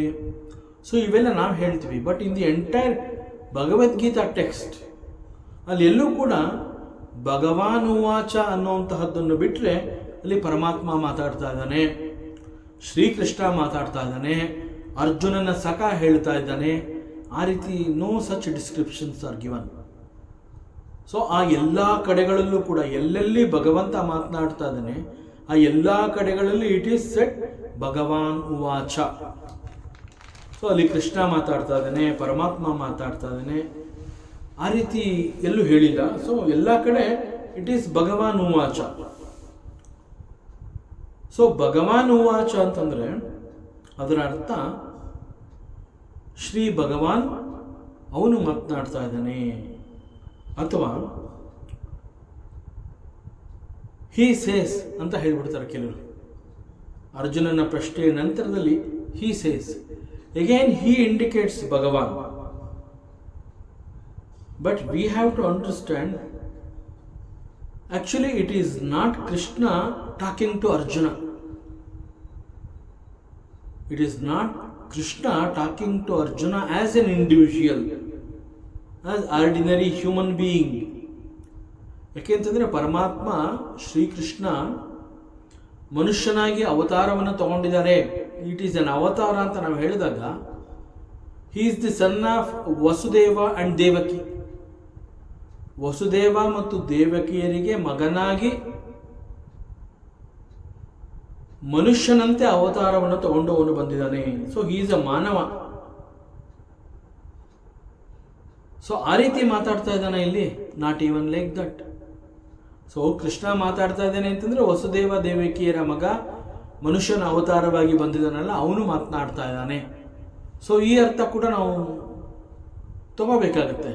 ಸೊ ಇವೆಲ್ಲ ನಾವು ಹೇಳ್ತೀವಿ. But in the entire Bhagavad Gita text ಅಲ್ಲಿ ಎಲ್ಲೂ ಕೂಡ ಭಗವಾನ್ ಉವಾಚ ಅನ್ನುವಂತಹದ್ದನ್ನು ಬಿಟ್ಟರೆ ಅಲ್ಲಿ ಪರಮಾತ್ಮ ಮಾತಾಡ್ತಾ ಇದ್ದಾನೆ, ಶ್ರೀಕೃಷ್ಣ ಮಾತಾಡ್ತಾ ಇದ್ದಾನೆ, ಅರ್ಜುನನ ಸಖ ಹೇಳ್ತಾ ಇದ್ದಾನೆ. ಆ ರೀತಿ no such descriptions are given. So ಆ ಎಲ್ಲ ಕಡೆಗಳಲ್ಲೂ ಕೂಡ ಎಲ್ಲೆಲ್ಲಿ ಭಗವಂತ ಮಾತನಾಡ್ತಾ ಇದ್ದಾನೆ ಆ ಎಲ್ಲ ಕಡೆಗಳಲ್ಲಿ ಇಟ್ ಈಸ್ ಸೆಟ್ ಭಗವಾನ್ ಉವಾಚ. ಸೊ ಅಲ್ಲಿ ಕೃಷ್ಣ ಮಾತಾಡ್ತಾ ಇದ್ದಾನೆ, ಪರಮಾತ್ಮ ಮಾತಾಡ್ತಾ ಇದ್ದಾನೆ, ಆ ರೀತಿ ಎಲ್ಲೂ ಹೇಳಿಲ್ಲ. ಸೊ ಎಲ್ಲ ಕಡೆ ಇಟ್ ಈಸ್ ಭಗವಾನ್ ಉವಾಚ. ಸೊ ಭಗವಾನ್ ಉವಾಚ ಅಂತಂದ್ರೆ ಅದರ ಅರ್ಥ ಶ್ರೀ ಭಗವಾನ್ ಅವನು ಮಾತನಾಡ್ತಾ ಇದ್ದಾನೆ, ಅಥವಾ ಹಿ ಸೇಸ್ ಅಂತ ಹೇಳ್ಬಿಡ್ತಾರೆ ಕೆಲವರು. ಅರ್ಜುನನ ಪ್ರಶ್ನೆಯ ನಂತರದಲ್ಲಿ he says, again he indicates Bhagwan. But we have to understand, actually it is not Krishna talking to Arjuna. It is not Krishna talking to Arjuna as an individual, as ordinary human being. ಯಾಕೆಂತಂದರೆ ಪರಮಾತ್ಮ ಶ್ರೀಕೃಷ್ಣ ಮನುಷ್ಯನಾಗಿ ಅವತಾರವನ್ನು ತಗೊಂಡಿದ್ದಾರೆ. It is an ಅವತಾರ ಅಂತ ನಾವು ಹೇಳಿದಾಗ he is the son of Vasudeva and Devaki. Vasudeva ಮತ್ತು ದೇವಕಿಯರಿಗೆ ಮಗನಾಗಿ ಮನುಷ್ಯನಂತೆ ಅವತಾರವನ್ನು ತಗೊಂಡು ಅವನು ಬಂದಿದ್ದಾನೆ. ಸೊ ಹಿ ಈಸ್ ಅ ಮಾನವ. ಸೊ ಆ ರೀತಿ ಮಾತಾಡ್ತಾ ಇದ್ದಾನೆ ಇಲ್ಲಿ, not even like that. So Krishna ಮಾತಾಡ್ತಾ ಇದ್ದಾನೆ ಅಂತಂದ್ರೆ ವಸುದೇವ ದೇವಕಿಯರ ಮಗ ಮನುಷ್ಯನ ಅವತಾರವಾಗಿ ಬಂದಿದ್ದಾನಲ್ಲ ಅವನು ಮಾತನಾಡ್ತಾ ಇದ್ದಾನೆ. ಸೊ ಈ ಅರ್ಥ ಕೂಡ ನಾವು ತಗೋಬೇಕಾಗತ್ತೆ.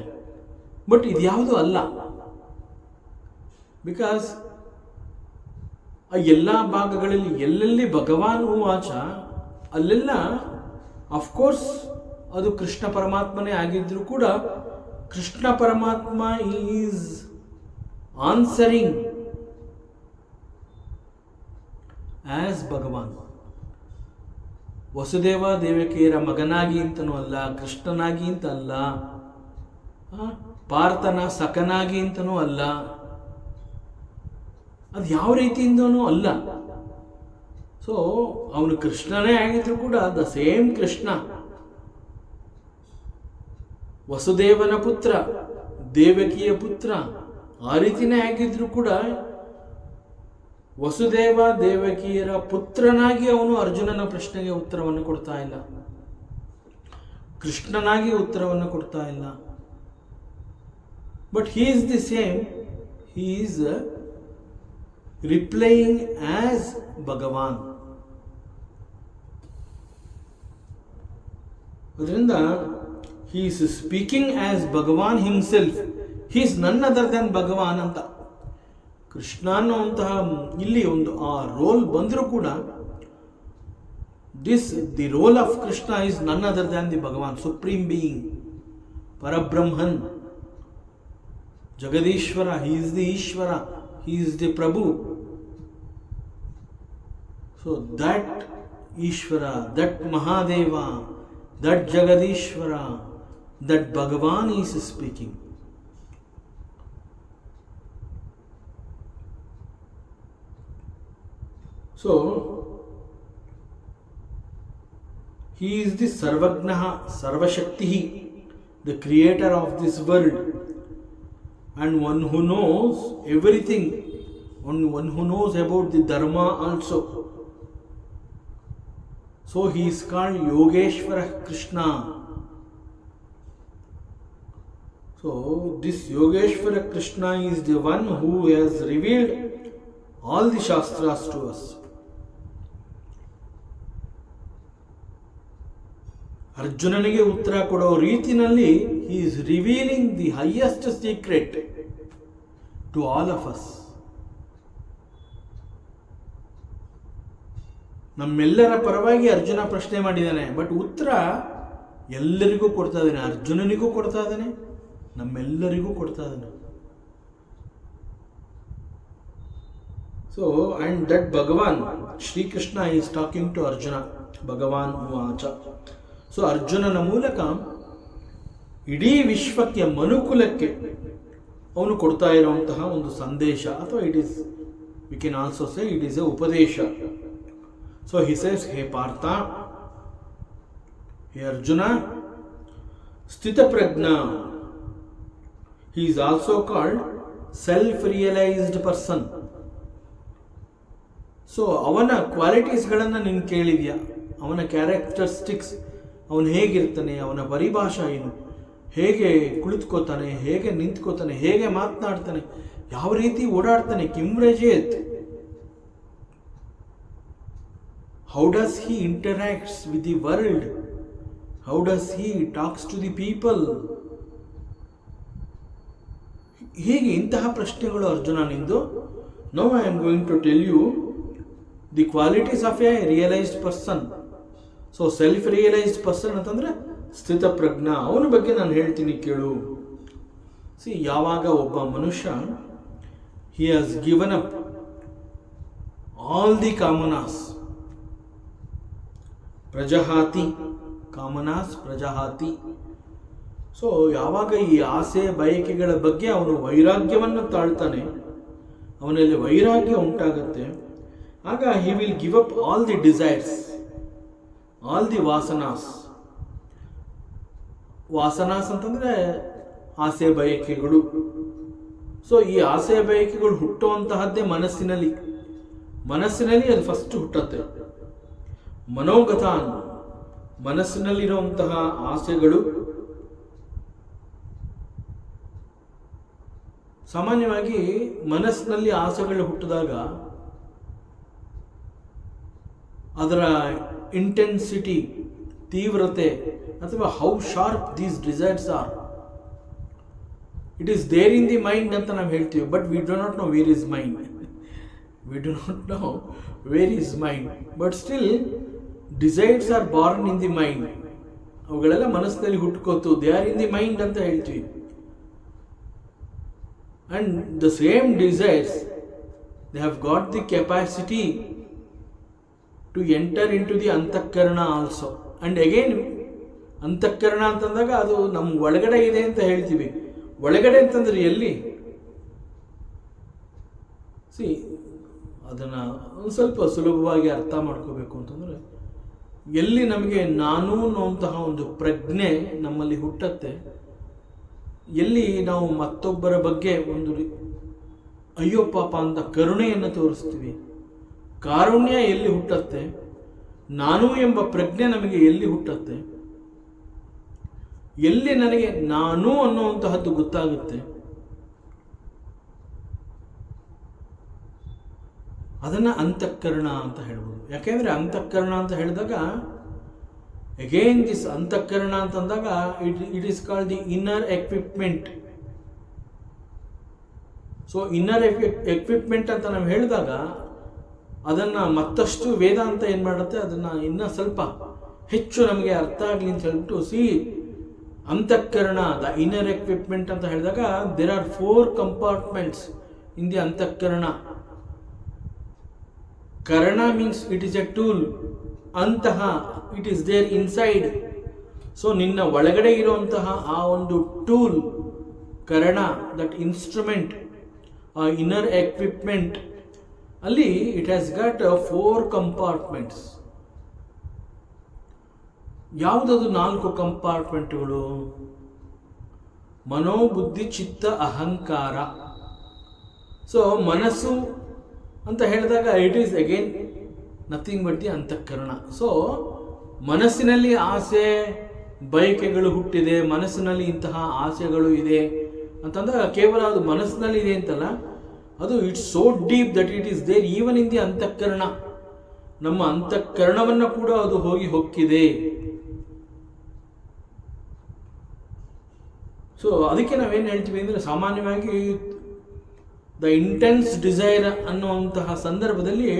ಬಟ್ ಇದ್ಯಾವುದು ಅಲ್ಲ. ಬಿಕಾಸ್ ಆ ಎಲ್ಲ ಭಾಗಗಳಲ್ಲಿ ಎಲ್ಲೆಲ್ಲಿ ಭಗವಾನ್ ವಾಚ ಅಲ್ಲೆಲ್ಲ ಅಫ್ಕೋರ್ಸ್ ಅದು ಕೃಷ್ಣ ಪರಮಾತ್ಮನೇ ಆಗಿದ್ರೂ ಕೂಡ ಕೃಷ್ಣ ಪರಮಾತ್ಮ ಈಸ್ ಆನ್ಸರಿಂಗ್ ಆಸ್ ಭಗವಾನ್. ವಸುದೇವ ದೇವಕಿಯರ ಮಗನಾಗಿ ಅಂತನೂ ಅಲ್ಲ, ಕೃಷ್ಣನಾಗಿ ಅಂತ ಅಲ್ಲ, ಪಾರ್ಥನ ಸಖನಾಗಿ ಅಂತನೂ ಅಲ್ಲ, ಅದು ಯಾವ ರೀತಿಯಿಂದನೂ ಅಲ್ಲ. ಸೊ ಅವನು ಕೃಷ್ಣನೇ ಆಗಿದ್ರು ಕೂಡ ದ ಸೇಮ್ ಕೃಷ್ಣ, ವಸುದೇವನ ಪುತ್ರ, ದೇವಕಿಯ ಪುತ್ರ, ಆ ರೀತಿನೇ ಆಗಿದ್ರು ಕೂಡ ವಸುದೇವ ದೇವಕಿಯರ ಪುತ್ರನಾಗಿ ಅವನು ಅರ್ಜುನನ ಪ್ರಶ್ನೆಗೆ ಉತ್ತರವನ್ನು ಕೊಡ್ತಾ ಇಲ್ಲ, ಕೃಷ್ಣನಾಗಿ ಉತ್ತರವನ್ನು ಕೊಡ್ತಾ ಇಲ್ಲ. But he is the same, he is replying as Bhagavan. ಅದರಿಂದ he is speaking as Bhagavan himself. He is none other than Bhagavan ಅಂತ ಕೃಷ್ಣ ಅನ್ನುವಂತಹ ಇಲ್ಲಿ ಒಂದು ಆ ರೋಲ್ ಬಂದರೂ ಕೂಡ the role of Krishna is none other than the Bhagavan, supreme being, Parabrahman, Jagadishvara. He is the Ishvara, he is the Prabhu. So that Ishvara, that Mahadeva, that Jagadishvara, that Bhagavan is speaking. So he is the Sarvagnaha, Sarvashaktihi, the creator of this world, and one who knows everything, one who knows about the Dharma also. So he is called Yogeshwara Krishna. So this Yogeshwara Krishna is the one who has revealed all the Shastras to us. ಅರ್ಜುನನಿಗೆ ಉತ್ತರ ಕೊಡೋ ರೀತಿನಲ್ಲಿ he is revealing the highest secret to all of us. ನಮ್ಮೆಲ್ಲರ ಪರವಾಗಿ ಅರ್ಜುನ ಪ್ರಶ್ನೆ ಮಾಡಿದ್ದಾನೆ, but ಉತ್ತರ ಎಲ್ಲರಿಗೂ ಕೊಡ್ತಾ ಇದ್ದಾನೆ. ಅರ್ಜುನನಿಗೂ ಕೊಡ್ತಾ ಇದ್ದಾನೆ, ನಮ್ಮೆಲ್ಲರಿಗೂ ಕೊಡ್ತಾ ಇದ್ದಾನೆ. So and that Bhagavan Shrikrishna is talking to Arjuna, Bhagavan ಉವಾಚ. ಸೊ ಅರ್ಜುನನ ಮೂಲಕ ಇಡೀ ವಿಶ್ವಕ್ಕೆ, ಮನುಕುಲಕ್ಕೆ ಅವನು ಕೊಡ್ತಾ ಇರುವಂತಹ ಒಂದು ಸಂದೇಶ, ಅಥವಾ it is, we can also say it is A ಉಪದೇಶ. So he says, hey Partha, hey Arjuna, Sthita Prajna. He is also called self-realized person. So ಅವನ ಕ್ವಾಲಿಟೀಸ್ಗಳನ್ನು ನೀನು ಕೇಳಿದ್ಯಾ, ಅವನ ಕ್ಯಾರೆಕ್ಟರಿಸ್ಟಿಕ್ಸ್, ಅವನು ಹೇಗಿರ್ತಾನೆ, ಅವನ ಪರಿಭಾಷಾ ಏನು, ಹೇಗೆ ಕುಳಿತುಕೋತಾನೆ, ಹೇಗೆ ನಿಂತ್ಕೋತಾನೆ, ಹೇಗೆ ಮಾತನಾಡ್ತಾನೆ, ಯಾವ ರೀತಿ ಓಡಾಡ್ತಾನೆ, ಕಿಮ್ರಜೇತ್, how does he interacts with the world, how does he talks to the people, ಹೀಗೆ ಇಂತಹ ಪ್ರಶ್ನೆಗಳು ಅರ್ಜುನ ನಿಂದು. Now I am going to tell you the qualities of a realised person. So self realised person ಅಂತಂದ್ರೆ ಸ್ಥಿತ ಪ್ರಜ್ಞ, ಅವನ ಬಗ್ಗೆ ನಾನು ಹೇಳ್ತೀನಿ ಕೇಳು. ಸಿ, ಯಾವಾಗ ಒಬ್ಬ ಮನುಷ್ಯ he has given up all the kamanas, ಪ್ರಜಹಾತಿ, ಕಾಮನಾಸ್ ಪ್ರಜಹಾತಿ. ಸೊ ಯಾವಾಗ ಈ ಆಸೆ ಬಯಕೆಗಳ ಬಗ್ಗೆ ಅವನು ವೈರಾಗ್ಯವನ್ನು ತಾಳ್ತಾನೆ, ಅವನಲ್ಲಿ ವೈರಾಗ್ಯ ಉಂಟಾಗುತ್ತೆ, ಆಗ he will give up all the desires, all the vasanas. Vasanas ಅಂತಂದರೆ ಆಸೆ ಬಯಕೆಗಳು. ಸೊ ಈ ಆಸೆ ಬಯಕೆಗಳು ಹುಟ್ಟುವಂತಹದ್ದೇ ಮನಸ್ಸಿನಲ್ಲಿ ಅದು ಫಸ್ಟ್ ಹುಟ್ಟತ್ತೆ. ಮನೋಗತಾನ್, ಮನಸ್ಸಿನಲ್ಲಿರುವಂತಹ ಆಸೆಗಳು ಸಾಮಾನ್ಯವಾಗಿ ಮನಸ್ಸಿನಲ್ಲಿ ಆಸೆಗಳು ಹುಟ್ಟಿದಾಗ ಅದರ ಇಂಟೆನ್ಸಿಟಿ, ತೀವ್ರತೆ, ಅಥವಾ how sharp these desires are, it is there in the mind ಅಂತ ನಾವು ಹೇಳ್ತೀವಿ. But we do not know where is mind. We do not know where is mind. But still desires are born in the mind. ಅವುಗಳೆಲ್ಲ ಮನಸ್ಸಿನಲ್ಲಿ ಹುಟ್ಕೋತು. They are in the mind ಅಂತ ಹೇಳ್ತೀವಿ. And the same desires they have got the capacity to enter in to the antahkarana also. And again ಅಂತಃಕರಣ ಅಂತಂದಾಗ ಅದು ನಮ್ಮ ಒಳಗಡೆ ಇದೆ ಅಂತ ಹೇಳ್ತೀವಿ. ಒಳಗಡೆ ಅಂತಂದ್ರೆ ಎಲ್ಲಿ? ಅದನ್ನು ಒಂದು ಸ್ವಲ್ಪ ಸುಲಭವಾಗಿ ಅರ್ಥ ಮಾಡ್ಕೋಬೇಕು ಅಂತಂದರೆ, ಎಲ್ಲಿ ನಮಗೆ ನಾನು ಅನ್ನುವಂತಹ ಒಂದು ಪ್ರಜ್ಞೆ ನಮ್ಮಲ್ಲಿ ಹುಟ್ಟತ್ತೆ, ಎಲ್ಲಿ ನಾವು ಮತ್ತೊಬ್ಬರ ಬಗ್ಗೆ ಒಂದು ಅಯ್ಯೋ ಪಾಪ ಅಂತ ಕರುಣೆಯನ್ನು ತೋರಿಸ್ತೀವಿ, ಕಾರುಣ್ಯ ಎಲ್ಲಿ ಹುಟ್ಟತ್ತೆ, ನಾನು ಎಂಬ ಪ್ರಜ್ಞೆ ನಮಗೆ ಎಲ್ಲಿ ಹುಟ್ಟತ್ತೆ, ಎಲ್ಲಿ ನನಗೆ ನಾನು ಅನ್ನುವಂತಹದ್ದು ಗೊತ್ತಾಗುತ್ತೆ, ಅದನ್ನು ಅಂತಃಕರಣ ಅಂತ ಹೇಳ್ಬೋದು. ಯಾಕೆಂದರೆ ಅಂತಃಕರಣ ಅಂತ ಹೇಳಿದಾಗ ಅಗೇನ್ ದಿಸ್ ಅಂತಃಕರಣ ಅಂತಂದಾಗ it is called the inner equipment. So inner equipment ಅಂತ ನಾವು ಹೇಳಿದಾಗ ಅದನ್ನು ಮತ್ತಷ್ಟು ವೇದಾಂತ ಏನು ಮಾಡುತ್ತೆ, ಅದನ್ನು ಇನ್ನೂ ಸ್ವಲ್ಪ ಹೆಚ್ಚು ನಮಗೆ ಅರ್ಥ ಆಗಲಿ ಅಂತ ಹೇಳ್ಬಿಟ್ಟು ಅಂತಃಕರಣ ದ ಇನ್ನರ್ ಎಕ್ವಿಪ್ಮೆಂಟ್ ಅಂತ ಹೇಳಿದಾಗ there are 4 compartments in the antahkarana. Karana means it is a tool. ಅಂತಹ it is there inside. So ನಿನ್ನ ಒಳಗಡೆ ಇರುವಂತಹ ಆ ಒಂದು ಟೂಲ್ ಕರಣ, ದಟ್ ಇನ್ಸ್ಟ್ರುಮೆಂಟ್, ಆ ಇನ್ನರ್ ಎಕ್ವಿಪ್ಮೆಂಟ್ ಅಲ್ಲಿ ಇಟ್ ಹ್ಯಾಸ್ ಗಾಟ್ 4 ಕಂಪಾರ್ಟ್ಮೆಂಟ್ಸ್. ಯಾವುದದು 4 ಕಂಪಾರ್ಟ್ಮೆಂಟ್ಗಳು? ಮನೋಬುದ್ಧಿ ಚಿತ್ತ ಅಹಂಕಾರ. ಸೊ ಮನಸ್ಸು ಅಂತ ಹೇಳಿದಾಗ it is again nothing but the ಅಂತಃಕರಣ. ಸೊ ಮನಸ್ಸಿನಲ್ಲಿ ಆಸೆ ಬಯಕೆಗಳು ಹುಟ್ಟಿದೆ, ಮನಸ್ಸಿನಲ್ಲಿ ಇಂತಹ ಆಸೆಗಳು ಇದೆ ಅಂತಂದಾಗ ಕೇವಲ ಅದು ಮನಸ್ಸಿನಲ್ಲಿ ಇದೆ ಅಂತಲ್ಲ, ಅದು it's so deep that it is there even in the antahkarana. ನಮ್ಮ ಅಂತಃಕರಣವನ್ನು ಕೂಡ ಅದು ಹೋಗಿ ಹೊಕ್ಕಿದೆ. ಸೊ ಅದಕ್ಕೆ ನಾವೇನು ಹೇಳ್ತೀವಿ ಅಂದರೆ, ಸಾಮಾನ್ಯವಾಗಿ ದ ಇಂಟೆನ್ಸ್ ಡಿಸೈರ್ ಅನ್ನುವಂತಹ ಸಂದರ್ಭದಲ್ಲಿ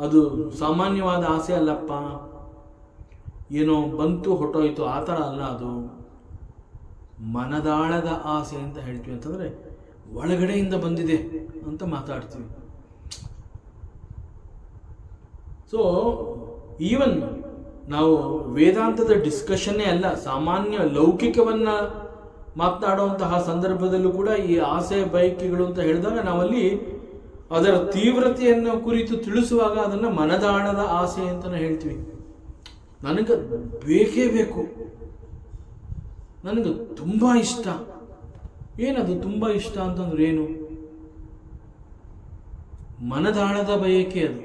ಅದು ಸಾಮಾನ್ಯವಾದ ಆಸೆ ಅಲ್ಲಪ್ಪ, ಏನೋ ಬಂತು ಹೊಟ್ಟೋಯ್ತು ಆ ಥರ ಅಲ್ಲ. ಅದು ಮನದಾಳದ ಆಸೆ ಅಂತ ಹೇಳ್ತೀವಿ. ಅಂತಂದರೆ ಒಳಗಡೆಯಿಂದ ಬಂದಿದೆ ಅಂತ ಮಾತಾಡ್ತೀವಿ. ಸೊ ಈವನ್ ನಾವು ವೇದಾಂತದ ಡಿಸ್ಕಷನ್ನೇ ಅಲ್ಲ, ಸಾಮಾನ್ಯ ಲೌಕಿಕವನ್ನು ಮಾತನಾಡುವಂತಹ ಸಂದರ್ಭದಲ್ಲೂ ಕೂಡ ಈ ಆಸೆ ಬಯಕೆಗಳು ಅಂತ ಹೇಳಿದಾಗ ನಾವಲ್ಲಿ ಅದರ ತೀವ್ರತೆಯನ್ನು ಕುರಿತು ತಿಳಿಸುವಾಗ ಅದನ್ನು ಮನದಾಳದ ಆಸೆ ಅಂತಲೇ ಹೇಳ್ತೀವಿ. ನನಗೆ ಬೇಕೇ ಬೇಕು, ನನಗೆ ತುಂಬ ಇಷ್ಟ. ಏನದು ತುಂಬ ಇಷ್ಟ ಅಂತಂದ್ರೆ ಏನು? ಮನದಾಳದ ಬಯಕೆ ಅದು.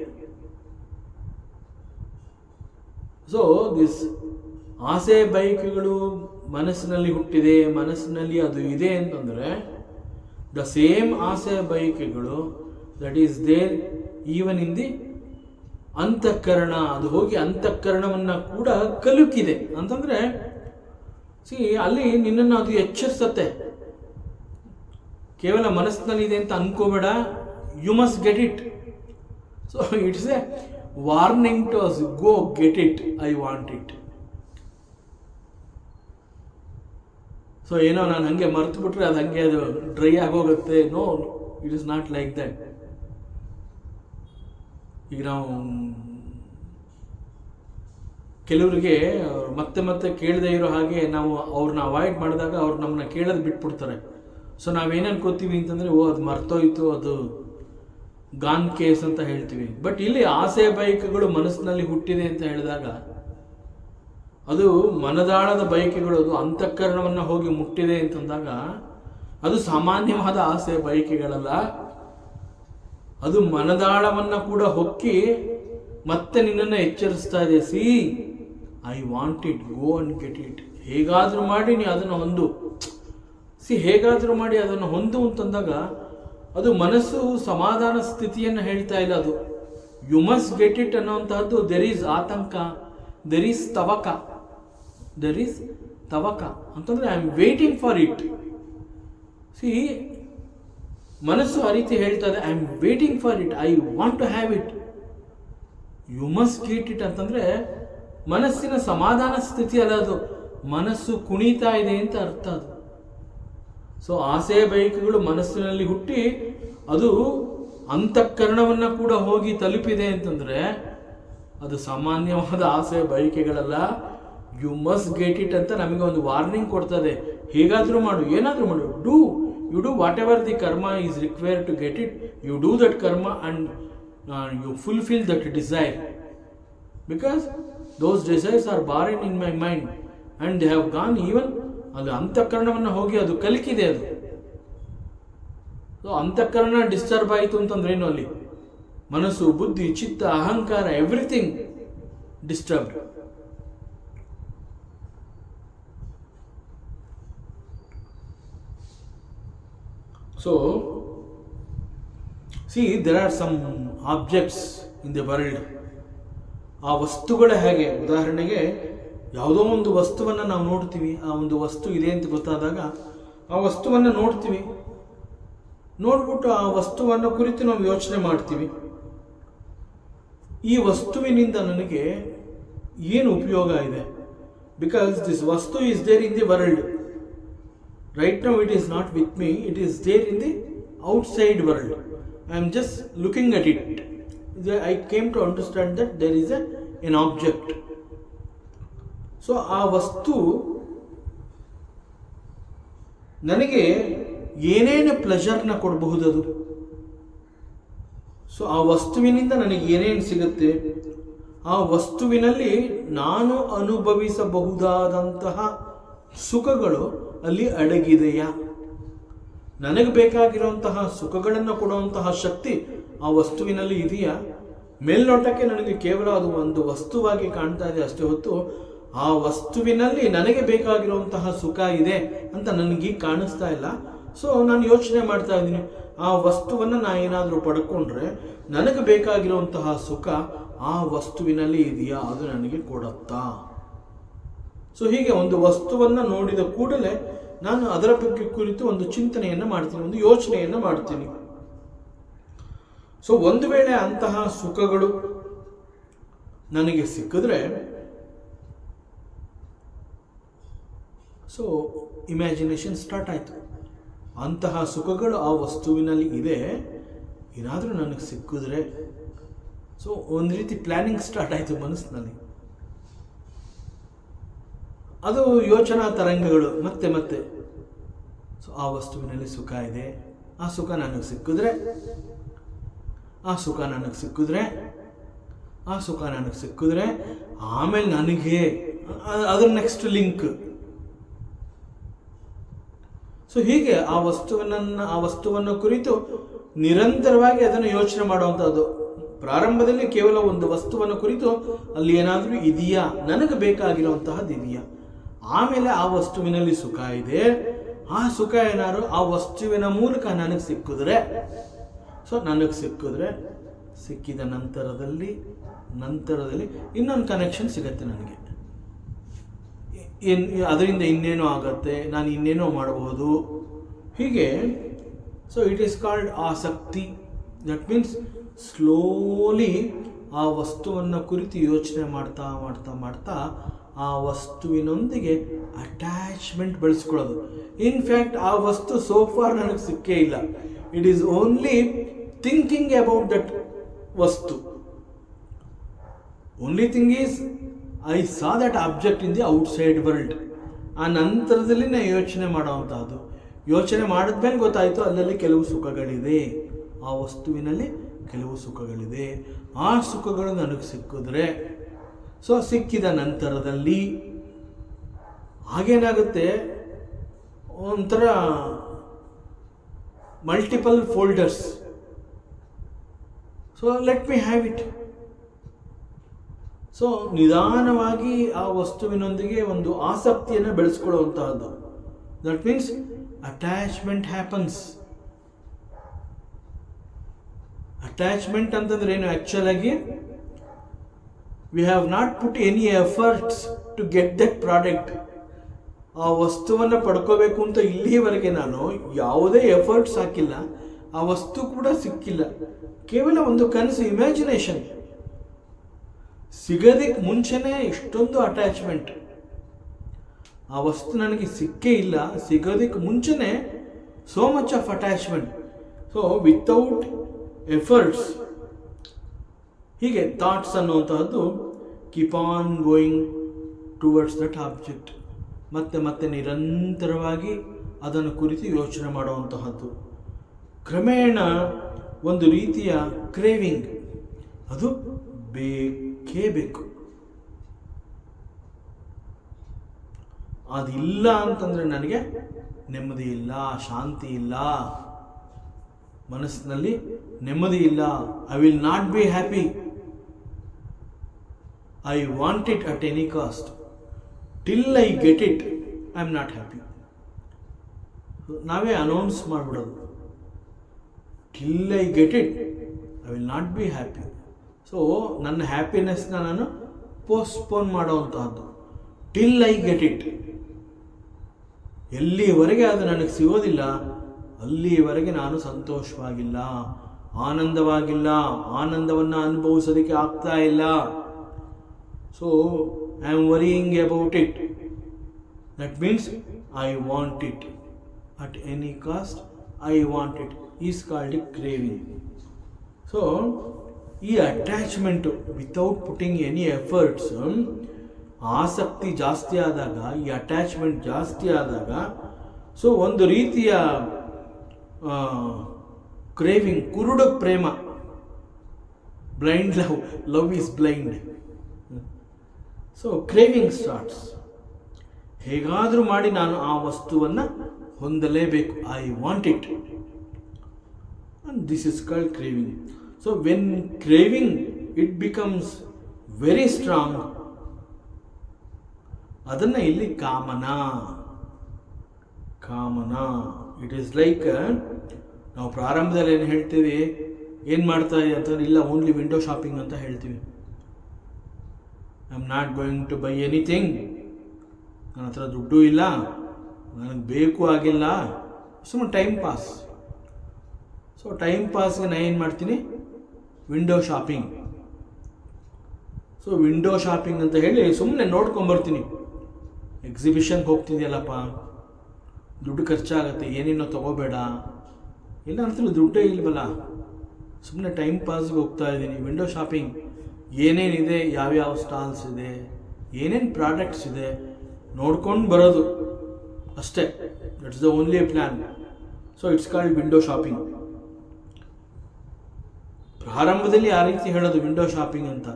ಸೊ ದಿಸ್ ಆಸೆ ಬಯಕೆಗಳು ಮನಸ್ಸಿನಲ್ಲಿ ಹುಟ್ಟಿದೆ, ಮನಸ್ಸಿನಲ್ಲಿ ಅದು ಇದೆ ಅಂತಂದರೆ ದ ಸೇಮ್ ಆಸೆ ಬಯಕೆಗಳು that is there even in the antahkarana. ಅದು ಹೋಗಿ ಅಂತಃಕರಣವನ್ನು ಕೂಡ ಕಲುಕಿದೆ ಅಂತಂದರೆ ಅಲ್ಲಿ ನಿನ್ನನ್ನು ಅದು ಎಚ್ಚರಿಸತ್ತೆ. ಕೇವಲ ಮನಸ್ಸಿನಲ್ಲಿದೆ ಅಂತ ಅನ್ಕೋಬೇಡ, you must get it. So it's a warning to us, go get it, I want it. So ಏನೋ ನಾನು ಹಾಗೆ ಮರೆತು ಬಿಟ್ರೆ ಅದು ಹಾಗೆ ಅದು ಡ್ರೈ ಆಗೋಗುತ್ತೆ. No, it is not like that. ಈಗ ನಾವು ಕೆಲವರಿಗೆ ಮತ್ತೆ ಮತ್ತೆ ಕೇಳದೇ ಇರೋ ಹಾಗೆ ನಾವು ಅವ್ರನ್ನ ಅವಾಯ್ಡ್ ಮಾಡಿದಾಗ ಅವ್ರು ನಮ್ಮನ್ನ ಕೇಳೋದು ಬಿಟ್ಬಿಡ್ತಾರೆ. ಸೊ ನಾವೇನು ಅನ್ಕೋತೀವಿ ಅಂತಂದರೆ, ಓ ಅದು ಮರ್ತೋಯ್ತು, ಅದು ಗಾನ್ ಕೇಸ್ ಅಂತ ಹೇಳ್ತೀವಿ. ಬಟ್ ಇಲ್ಲಿ ಆಸೆ ಬಯಕೆಗಳು ಮನಸ್ಸಿನಲ್ಲಿ ಹುಟ್ಟಿದೆ ಅಂತ ಹೇಳಿದಾಗ ಅದು ಮನದಾಳದ ಬಯಕೆಗಳು, ಅದು ಅಂತಃಕರಣವನ್ನು ಹೋಗಿ ಮುಟ್ಟಿದೆ ಅಂತಂದಾಗ ಅದು ಸಾಮಾನ್ಯವಾದ ಆಸೆ ಬಯಕೆಗಳಲ್ಲ. ಅದು ಮನದಾಳವನ್ನು ಕೂಡ ಹೊಕ್ಕಿ ಮತ್ತೆ ನಿನ್ನನ್ನು ಎಚ್ಚರಿಸ್ತಾ ಇದೆ. C, I want it, go and get it. ಹೇಗಾದರೂ ಮಾಡಿ ನೀ ಅದನ್ನು ಹೊಂದು. ಹೇಗಾದರೂ ಮಾಡಿ ಅದನ್ನು ಹೊಂದು ಅಂತಂದಾಗ ಅದು ಮನಸ್ಸು ಸಮಾಧಾನ ಸ್ಥಿತಿಯನ್ನು ಹೇಳ್ತಾ ಇಲ್ಲ. ಅದು ಯು ಮಸ್ಟ್ ಗೆಟ್ ಇಟ್ ಅನ್ನೋಂತಹದ್ದು ದೆರ್ ಈಸ್ ಆತಂಕ, ದೆರ್ ಈಸ್ ತವಕ ಅಂತಂದರೆ I am waiting for it. See ಮನಸ್ಸು ಆ ರೀತಿ ಹೇಳ್ತದೆ, I am waiting for it, I want to have it, you must get it ಅಂತಂದರೆ ಮನಸ್ಸಿನ ಸಮಾಧಾನ ಸ್ಥಿತಿ ಅಲ್ಲ ಅದು, ಮನಸ್ಸು ಕುಣಿತಾ ಇದೆ ಅಂತ ಅರ್ಥ ಅದು. ಸೊ ಆಸೆ ಬಯಕೆಗಳು ಮನಸ್ಸಿನಲ್ಲಿ ಹುಟ್ಟಿ ಅದು ಅಂತಃಕರಣವನ್ನು ಕೂಡ ಹೋಗಿ ತಲುಪಿದೆ ಅಂತಂದರೆ ಅದು ಸಾಮಾನ್ಯವಾದ ಆಸೆ ಬಯಕೆಗಳಲ್ಲ. ಯು ಮಸ್ಟ್ ಗೆಟ್ ಇಟ್ ಅಂತ ನಮಗೆ ಒಂದು ವಾರ್ನಿಂಗ್ ಕೊಡ್ತದೆ. ಹೇಗಾದರೂ ಮಾಡು, ಏನಾದರೂ ಮಾಡು, you do whatever the karma is required to get it, you do that karma and you fulfil that desire, because those desires are born in my mind and they have gone even, ಅದು ಅಂತಃಕರಣವನ್ನು ಹೋಗಿ ಅದು ಕಲಿಕಿದೆ ಅದು. So ಅಂತಃಕರಣ disturb ಆಯಿತು ಅಂತಂದ್ರೆ ಏನು, ಅಲ್ಲಿ ಮನಸ್ಸು, ಬುದ್ಧಿ, ಚಿತ್ತ, ಅಹಂಕಾರ, everything disturbed. So see there are some objects in the world. ಆ ವಸ್ತುಗಳ ಹೇಗೆ, ಉದಾಹರಣೆಗೆ ಯಾವುದೋ ಒಂದು ವಸ್ತುವನ್ನು ನಾವು ನೋಡ್ತೀವಿ, ಆ ಒಂದು ವಸ್ತು ಇದೆ ಅಂತ ಗೊತ್ತಾದಾಗ ಆ ವಸ್ತುವನ್ನು ನೋಡ್ತೀವಿ, ನೋಡ್ಬಿಟ್ಟು ಆ ವಸ್ತುವನ್ನು ಕುರಿತು ನಾವು ಯೋಚನೆ ಮಾಡ್ತೀವಿ. ಈ ವಸ್ತುವಿನಿಂದ ನನಗೆ ಏನು ಉಪಯೋಗ ಇದೆ? Because this vastu is there in the world. Right now it is not with me, it is there in the outside world. I am just looking at it. I came to understand that there is an object. So ಆ ವಸ್ತು ನನಗೆ ಏನೇನು ಪ್ಲೆಜರ್ನ ಕೊಡಬಹುದದು? So ಆ ವಸ್ತುವಿನಿಂದ ನನಗೆ ಏನೇನು ಸಿಗುತ್ತೆ? ಆ ವಸ್ತುವಿನಲ್ಲಿ ನಾನು ಅನುಭವಿಸಬಹುದಾದಂತಹ ಸುಖಗಳು ಅಲ್ಲಿ ಅಡಗಿದೆಯಾ? ನನಗೆ ಬೇಕಾಗಿರುವಂತಹ ಸುಖಗಳನ್ನು ಕೊಡುವಂತಹ ಶಕ್ತಿ ಆ ವಸ್ತುವಿನಲ್ಲಿ ಇದೆಯಾ? ಮೇಲ್ನೋಟಕ್ಕೆ ನನಗೆ ಕೇವಲ ಅದು ಒಂದು ವಸ್ತುವಾಗಿ ಕಾಣ್ತಾ ಇದೆ ಅಷ್ಟೇ ಹೊತ್ತು ಆ ವಸ್ತುವಿನಲ್ಲಿ ನನಗೆ ಬೇಕಾಗಿರುವಂತಹ ಸುಖ ಇದೆ ಅಂತ ನನಗೆ ಕಾಣಿಸ್ತಾ ಇಲ್ಲ. ಸೊ ನಾನು ಯೋಚನೆ ಮಾಡ್ತಾ ಇದ್ದೀನಿ, ಆ ವಸ್ತುವನ್ನು ನಾನು ಏನಾದರೂ ಪಡ್ಕೊಂಡ್ರೆ ನನಗೆ ಬೇಕಾಗಿರುವಂತಹ ಸುಖ ಆ ವಸ್ತುವಿನಲ್ಲಿ ಇದೆಯಾ, ಅದು ನನಗೆ ಕೊಡುತ್ತಾ? ಸೊ ಹೀಗೆ ಒಂದು ವಸ್ತುವನ್ನು ನೋಡಿದ ಕೂಡಲೇ ನಾನು ಅದರ ಬಗ್ಗೆ ಕುರಿತು ಒಂದು ಚಿಂತನೆಯನ್ನು ಮಾಡ್ತೀನಿ, ಒಂದು ಯೋಚನೆಯನ್ನು ಮಾಡ್ತೀನಿ. ಸೊ ಒಂದು ವೇಳೆ ಅಂತಹ ಸುಖಗಳು ನನಗೆ ಸಿಕ್ಕಿದ್ರೆ, ಸೊ ಇಮ್ಯಾಜಿನೇಷನ್ ಸ್ಟಾರ್ಟ್ ಆಯಿತು. ಅಂತಹ ಸುಖಗಳು ಆ ವಸ್ತುವಿನಲ್ಲಿ ಇದೆ, ಏನಾದರೂ ನನಗೆ ಸಿಕ್ಕಿದ್ರೆ, ಸೊ ಒಂದು ರೀತಿ ಪ್ಲ್ಯಾನಿಂಗ್ ಸ್ಟಾರ್ಟ್ ಆಯಿತು ಮನಸ್ಸಿನಲ್ಲಿ. ಅದು ಯೋಚನಾ ತರಂಗಗಳು ಮತ್ತೆ ಮತ್ತೆ. ಸೊ ಆ ವಸ್ತುವಿನಲ್ಲಿ ಸುಖ ಇದೆ, ಆ ಸುಖ ನನಗೆ ಸಿಕ್ಕಿದ್ರೆ, ಆ ಸುಖ ನನಗೆ ಸಿಕ್ಕಿದ್ರೆ, ಆ ಸುಖ ನನಗೆ ಸಿಕ್ಕಿದ್ರೆ ಆಮೇಲೆ ನನಗೆ ಅದರ ನೆಕ್ಸ್ಟ್ ಲಿಂಕ್. ಸೊ ಹೀಗೆ ಆ ವಸ್ತುವನ್ನು ಕುರಿತು ನಿರಂತರವಾಗಿ ಅದನ್ನು ಯೋಚನೆ ಮಾಡುವಂಥದ್ದು. ಪ್ರಾರಂಭದಲ್ಲಿ ಕೇವಲ ಒಂದು ವಸ್ತುವನ್ನು ಕುರಿತು ಅಲ್ಲಿ ಏನಾದರೂ ಇದೆಯಾ, ನನಗೆ ಬೇಕಾಗಿರುವಂತಹದ್ದು ಇದೆಯಾ, ಆಮೇಲೆ ಆ ವಸ್ತುವಿನಲ್ಲಿ ಸುಖ ಇದೆ, ಆ ಸುಖ ಏನಾದ್ರು ಆ ವಸ್ತುವಿನ ಮೂಲಕ ನನಗೆ ಸಿಕ್ಕಿದ್ರೆ, ಸೊ ನನಗೆ ಸಿಕ್ಕಿದ ನಂತರದಲ್ಲಿ ಇನ್ನೊಂದು ಕನೆಕ್ಷನ್ ಸಿಗತ್ತೆ ನನಗೆ, ಅದರಿಂದ ಇನ್ನೇನೋ ಆಗತ್ತೆ, ನಾನು ಇನ್ನೇನೋ ಮಾಡಬಹುದು, ಹೀಗೆ. ಸೊ ಇಟ್ ಈಸ್ ಕಾಲ್ಡ್ ಆಸಕ್ತಿ. ದಟ್ ಮೀನ್ಸ್ ಸ್ಲೋಲಿ ಆ ವಸ್ತುವನ್ನು ಕುರಿತು ಯೋಚನೆ ಮಾಡ್ತಾ ಮಾಡ್ತಾ ಮಾಡ್ತಾ ಆ ವಸ್ತುವಿನೊಂದಿಗೆ ಅಟ್ಯಾಚ್ಮೆಂಟ್ ಬೆಳೆಸ್ಕೊಳ್ಳೋದು. ಇನ್ಫ್ಯಾಕ್ಟ್ ಆ ವಸ್ತು ಸೋಫಾರ್ ನನಗೆ ಸಿಕ್ಕೇ ಇಲ್ಲ, it is only thinking about that ವಸ್ತು. Only thing is I saw that object in the outside world. ಆ ನಂತರದಲ್ಲಿ ನಾನು ಯೋಚನೆ ಮಾಡೋವಂಥದ್ದು. ಯೋಚನೆ ಮಾಡಿದ್ಮೇಲೆ ಗೊತ್ತಾಯಿತು ಅಲ್ಲಲ್ಲಿ ಕೆಲವು ಸುಖಗಳಿದೆ, ಆ ವಸ್ತುವಿನಲ್ಲಿ ಕೆಲವು ಸುಖಗಳಿದೆ. ಆ ಸುಖಗಳು ನನಗೆ ಸಿಕ್ಕಿದ್ರೆ, ಸೊ ಸಿಕ್ಕಿದ ನಂತರದಲ್ಲಿ ಹಾಗೇನಾಗುತ್ತೆ, ಒಂಥರ multiple folders. So let me have it. So ನಿಧಾನವಾಗಿ ಆ ವಸ್ತುವಿನೊಂದಿಗೆ ಒಂದು ಆಸಕ್ತಿಯನ್ನು ಬೆಳೆಸ್ಕೊಳ್ಳುವಂತಹದ್ದು. That means attachment happens. Attachment ಅಂತಂದ್ರೆ ಏನು? ಆ್ಯಕ್ಚುಲ್ ಆಗಿ we have not put any efforts to get that product. ಆ ವಸ್ತುವನ್ನು ಪಡ್ಕೋಬೇಕು ಅಂತ ಇಲ್ಲಿವರೆಗೆ ನಾನು ಯಾವುದೇ ಎಫರ್ಟ್ಸ್ ಹಾಕಿಲ್ಲ, ಆ ವಸ್ತು ಕೂಡ ಸಿಕ್ಕಿಲ್ಲ. ಕೇವಲ ಒಂದು ಕನಸು, ಇಮ್ಯಾಜಿನೇಷನ್. ಸಿಗೋದಕ್ಕೆ ಮುಂಚೆನೇ ಇಷ್ಟೊಂದು ಅಟ್ಯಾಚ್ಮೆಂಟ್. ಆ ವಸ್ತು ನನಗೆ ಸಿಕ್ಕೇ ಇಲ್ಲ, ಸಿಗೋದಕ್ಕೆ ಮುಂಚೆನೇ so much of attachment. So without efforts, ಹೀಗೆ ಥಾಟ್ಸ್ ಅನ್ನುವಂತಹದ್ದು keep on going towards that object. ಮತ್ತೆ ಮತ್ತೆ ನಿರಂತರವಾಗಿ ಅದನ್ನು ಕುರಿತು ಯೋಚನೆ ಮಾಡುವಂತಹದ್ದು. ಕ್ರಮೇಣ ಒಂದು ರೀತಿಯ ಕ್ರೇವಿಂಗ್, ಅದು ಬೇಕೇ ಬೇಕು. ಅದಿಲ್ಲ ಅಂತಂದರೆ ನನಗೆ ನೆಮ್ಮದಿ ಇಲ್ಲ, ಶಾಂತಿ ಇಲ್ಲ, ಮನಸ್ಸಿನಲ್ಲಿ ನೆಮ್ಮದಿ ಇಲ್ಲ. I will not be happy. I want it at any cost. Till I get it I am not happy. ನಾವೇ ಅನೌನ್ಸ್ ಮಾಡಿಬಿಡೋದು, till I get it I will not be happy. So ನನ್ನ ಹ್ಯಾಪಿನೆಸ್ನ ನಾನು ಪೋಸ್ಟ್ಪೋನ್ ಮಾಡೋವಂತಹದ್ದು. Till I get it, ಎಲ್ಲಿವರೆಗೆ ಅದು ನನಗೆ ಸಿಗೋದಿಲ್ಲ ಅಲ್ಲಿವರೆಗೆ ನಾನು ಸಂತೋಷವಾಗಿಲ್ಲ, ಆನಂದವಾಗಿಲ್ಲ, ಆನಂದವನ್ನು ಅನುಭವಿಸೋದಕ್ಕೆ ಆಗ್ತಾ ಇಲ್ಲ. So I am worrying about it. That means I want it at any cost. I want it is called it craving. So ಈ attachment without putting any efforts, ಆಸಕ್ತಿ ಜಾಸ್ತಿ ಆದಾಗ, ಈ ಅಟ್ಯಾಚ್ಮೆಂಟ್ ಜಾಸ್ತಿ ಆದಾಗ, ಸೊ ಒಂದು ರೀತಿಯ ಕ್ರೇವಿಂಗ್, ಕುರುಡು ಪ್ರೇಮ, blind love, love is blind. So craving starts. ಹೇಗಾದರೂ ಮಾಡಿ ನಾನು ಆ ವಸ್ತುವನ್ನು ಹೊಂದಲೇಬೇಕು. I want it. And this is called craving. So when craving, it becomes very strong, ಅದನ್ನು ಇಲ್ಲಿ ಕಾಮನ. ಇಟ್ ಈಸ್ ಲೈಕ್, ನಾವು ಪ್ರಾರಂಭದಲ್ಲಿ ಏನು ಹೇಳ್ತೀವಿ, ಏನು ಮಾಡ್ತಾ ಇದೆ ಅಂತಂದ್ರೆ, ಇಲ್ಲ ಓನ್ಲಿ ವಿಂಡೋ ಶಾಪಿಂಗ್ ಅಂತ ಹೇಳ್ತೀವಿ. I am not going to buy anything. ನನ್ನ ಹತ್ರ ದುಡ್ಡು ಇಲ್ಲ, ನನಗೆ ಬೇಕು ಆಗಿಲ್ಲ, ಸುಮ್ಮನೆ ಟೈಮ್ ಪಾಸ್. ಸೊ ಟೈಮ್ ಪಾಸ್ಗೆ ನಾನು ಏನು ಮಾಡ್ತೀನಿ, window shopping. So window shopping ಅಂತ ಹೇಳಿ ಸುಮ್ಮನೆ ನೋಡ್ಕೊಂಬರ್ತೀನಿ. ಎಕ್ಸಿಬಿಷನ್ಗೆ ಹೋಗ್ತಿದೆಯಲ್ಲಪ್ಪ, ದುಡ್ಡು ಖರ್ಚಾಗತ್ತೆ, ಏನೇನೋ ತೊಗೋಬೇಡ, ಇಲ್ಲ ಅಂತಲೂ ದುಡ್ಡೇ ಇಲ್ವಲ್ಲ, ಸುಮ್ಮನೆ ಟೈಮ್ ಪಾಸ್ಗೆ ಹೋಗ್ತಾ ಇದ್ದೀನಿ. ವಿಂಡೋ ಶಾಪಿಂಗ್, ಏನೇನಿದೆ, ಯಾವ್ಯಾವ ಸ್ಟಾಲ್ಸ್ ಇದೆ, ಏನೇನು ಪ್ರಾಡಕ್ಟ್ಸ್ ಇದೆ, ನೋಡ್ಕೊಂಡು ಬರೋದು ಅಷ್ಟೇ. That's the only plan. So it's called window shopping. ಪ್ರಾರಂಭದಲ್ಲಿ ಆ ರೀತಿ ಹೇಳೋದು ವಿಂಡೋ ಶಾಪಿಂಗ್ ಅಂತ.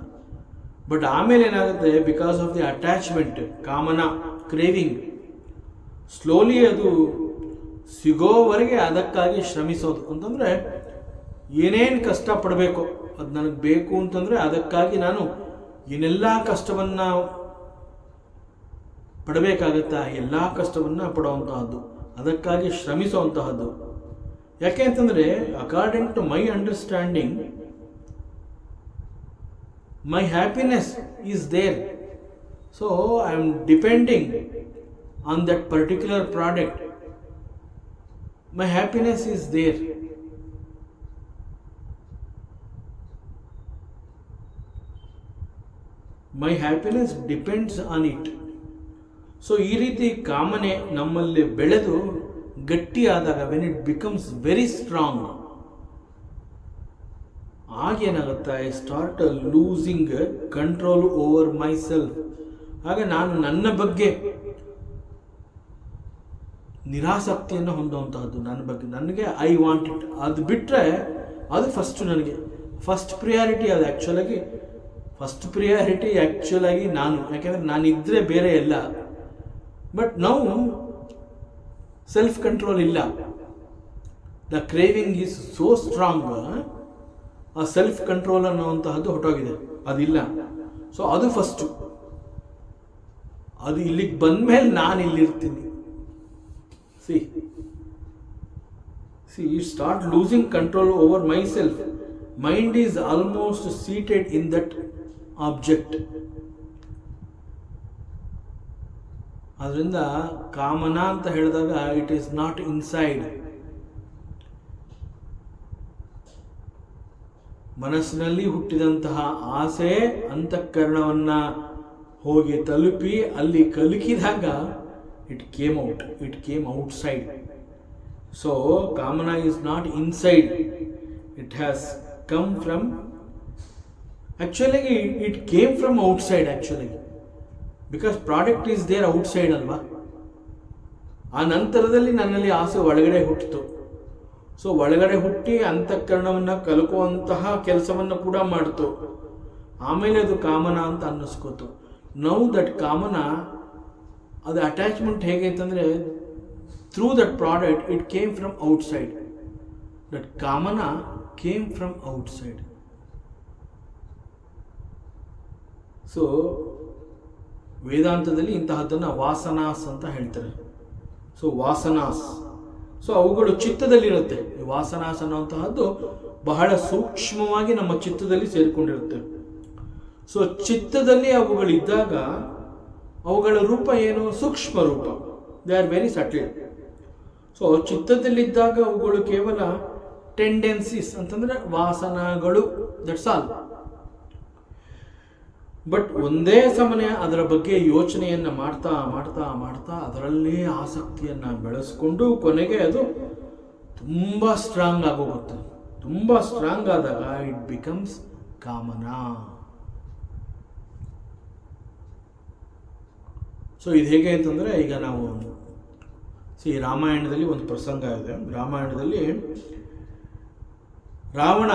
ಬಟ್ ಆಮೇಲೆ ಏನಾಗುತ್ತೆ, because of the attachment, Kamana, craving, slowly ಅದು ಸಿಗೋವರೆಗೆ ಅದಕ್ಕಾಗಿ ಶ್ರಮಿಸೋದು. ಅಂತಂದರೆ ಏನೇನು ಕಷ್ಟಪಡಬೇಕು, ಅದು ನನಗೆ ಬೇಕು ಅಂತಂದರೆ ಅದಕ್ಕಾಗಿ ನಾನು ಏನೆಲ್ಲ ಕಷ್ಟವನ್ನು ಪಡಬೇಕಾಗತ್ತಾ, ಎಲ್ಲ ಕಷ್ಟವನ್ನು ಪಡುವಂತಹದ್ದು, ಅದಕ್ಕಾಗಿ ಶ್ರಮಿಸುವಂತಹದ್ದು. ಯಾಕೆ ಅಂತಂದರೆ, according to my understanding, my happiness is there. So I am depending on that particular product. My happiness is there. My happiness depends on it. So ಈ ರೀತಿ ಕಾಮನೆ ನಮ್ಮಲ್ಲಿ ಬೆಳೆದು ಗಟ್ಟಿಯಾದಾಗ, when it becomes very strong, ಆಗೇನಾಗುತ್ತೆ, I start losing control over myself. ಆಗ ನಾನು ನನ್ನ ಬಗ್ಗೆ ನಿರಾಸಕ್ತಿಯನ್ನು ಹೊಂದುವಂತಹದ್ದು. ನನ್ನ ಬಗ್ಗೆ ನನಗೆ ಐ ವಾಂಟ್ ಇಟ್, ಅದು ಬಿಟ್ಟರೆ ಅದು ಫಸ್ಟು, ನನಗೆ ಫಸ್ಟ್ ಪ್ರಿಯಾರಿಟಿ ಅದು. ಫಸ್ಟ್ ಪ್ರಿಯಾರಿಟಿ ಆ್ಯಕ್ಚುಲಾಗಿ ನಾನು, ಯಾಕೆಂದರೆ ನಾನಿದ್ದರೆ ಬೇರೆ ಎಲ್ಲ. ಬಟ್ ನಾವು ಸೆಲ್ಫ್ ಕಂಟ್ರೋಲ್ ಇಲ್ಲ. The craving is so strong, ಆ ಸೆಲ್ಫ್ ಕಂಟ್ರೋಲ್ ಅನ್ನುವಂತಹದ್ದು ಹೊರಟೋಗಿದೆ, ಅದಿಲ್ಲ. ಸೊ ಅದು ಫಸ್ಟು. ಅದು ಇಲ್ಲಿಗೆ ಬಂದಮೇಲೆ ನಾನು ಇಲ್ಲಿರ್ತೀನಿ. See you start losing control over myself. Mind is almost seated in that object. ಆದ್ದರಿಂದ ಕಾಮನ ಅಂತ ಹೇಳಿದಾಗ ಇಟ್ ಈಸ್ ನಾಟ್ ಇನ್ಸೈಡ್. ಮನಸ್ಸಿನಲ್ಲಿ ಹುಟ್ಟಿದಂತಹ ಆಸೆ ಅಂತಃಕರಣವನ್ನು ಹೋಗಿ ತಲುಪಿ ಅಲ್ಲಿ ಕಲುಕಿದಾಗ it came outside. So kamana is not inside, it has come from, actually it came from outside actually, because product is there outside ಅಲ್ವಾ. ಆ ನಂತರದಲ್ಲಿ ನನ್ನಲ್ಲಿ ಆಸೆ ಒಳಗಡೆ ಹುಟ್ಟಿತು. ಸೊ ಒಳಗಡೆ ಹುಟ್ಟಿ ಅಂತಃಕರಣವನ್ನು ಕಲಕುವಂತಹ ಕೆಲಸವನ್ನು ಕೂಡ ಮಾಡ್ತು. ಆಮೇಲೆ ಅದು ಕಾಮನ ಅಂತ ಅನ್ನಿಸ್ಕೋತು. ನೌ ದಟ್ ಕಾಮನ, ಅದು ಅಟ್ಯಾಚ್ಮೆಂಟ್ ಹೇಗೆ ಅಂತಂದರೆ through that product it came from outside. That Kamana came from outside. So ವೇದಾಂತದಲ್ಲಿ ಇಂತಹದ್ದನ್ನು ವಾಸನಾಸ್ ಅಂತ ಹೇಳ್ತಾರೆ. ಸೊ ವಾಸನಾಸ್, ಸೊ ಅವುಗಳು ಚಿತ್ತದಲ್ಲಿರುತ್ತೆ. ವಾಸನಾಸ್ ಅನ್ನುವಂತಹದ್ದು ಬಹಳ ಸೂಕ್ಷ್ಮವಾಗಿ ನಮ್ಮ ಚಿತ್ತದಲ್ಲಿ ಸೇರಿಕೊಂಡಿರುತ್ತೆ. ಸೊ ಚಿತ್ತದಲ್ಲಿ ಅವುಗಳಿದ್ದಾಗ ಅವುಗಳ ರೂಪ ಏನು? ಸೂಕ್ಷ್ಮ ರೂಪ. They are very subtle. So ಚಿತ್ತದಲ್ಲಿದ್ದಾಗ ಅವುಗಳು ಕೇವಲ ಟೆಂಡೆನ್ಸೀಸ್ ಅಂತಂದರೆ ವಾಸನಗಳು, ದಟ್ಸ್ ಆಲ್. ಬಟ್ ಒಂದೇ ಸಮನೆ ಅದರ ಬಗ್ಗೆ ಯೋಚನೆಯನ್ನು ಮಾಡ್ತಾ ಮಾಡ್ತಾ ಮಾಡ್ತಾ ಅದರಲ್ಲೇ ಆಸಕ್ತಿಯನ್ನು ಬೆಳೆಸ್ಕೊಂಡು ಕೊನೆಗೆ ಅದು ತುಂಬ ಸ್ಟ್ರಾಂಗ್ ಆಗೋಗುತ್ತೆ. ತುಂಬ ಸ್ಟ್ರಾಂಗ್ ಆದಾಗ ಇಟ್ ಬಿಕಮ್ಸ್ ಕಾಮನ. ಸೊ ಇದು ಹೇಗೆ ಅಂತಂದರೆ, ಈಗ ನಾವು ರಾಮಾಯಣದಲ್ಲಿ ಒಂದು ಪ್ರಸಂಗ ಇದೆ. ರಾಮಾಯಣದಲ್ಲಿ ರಾವಣ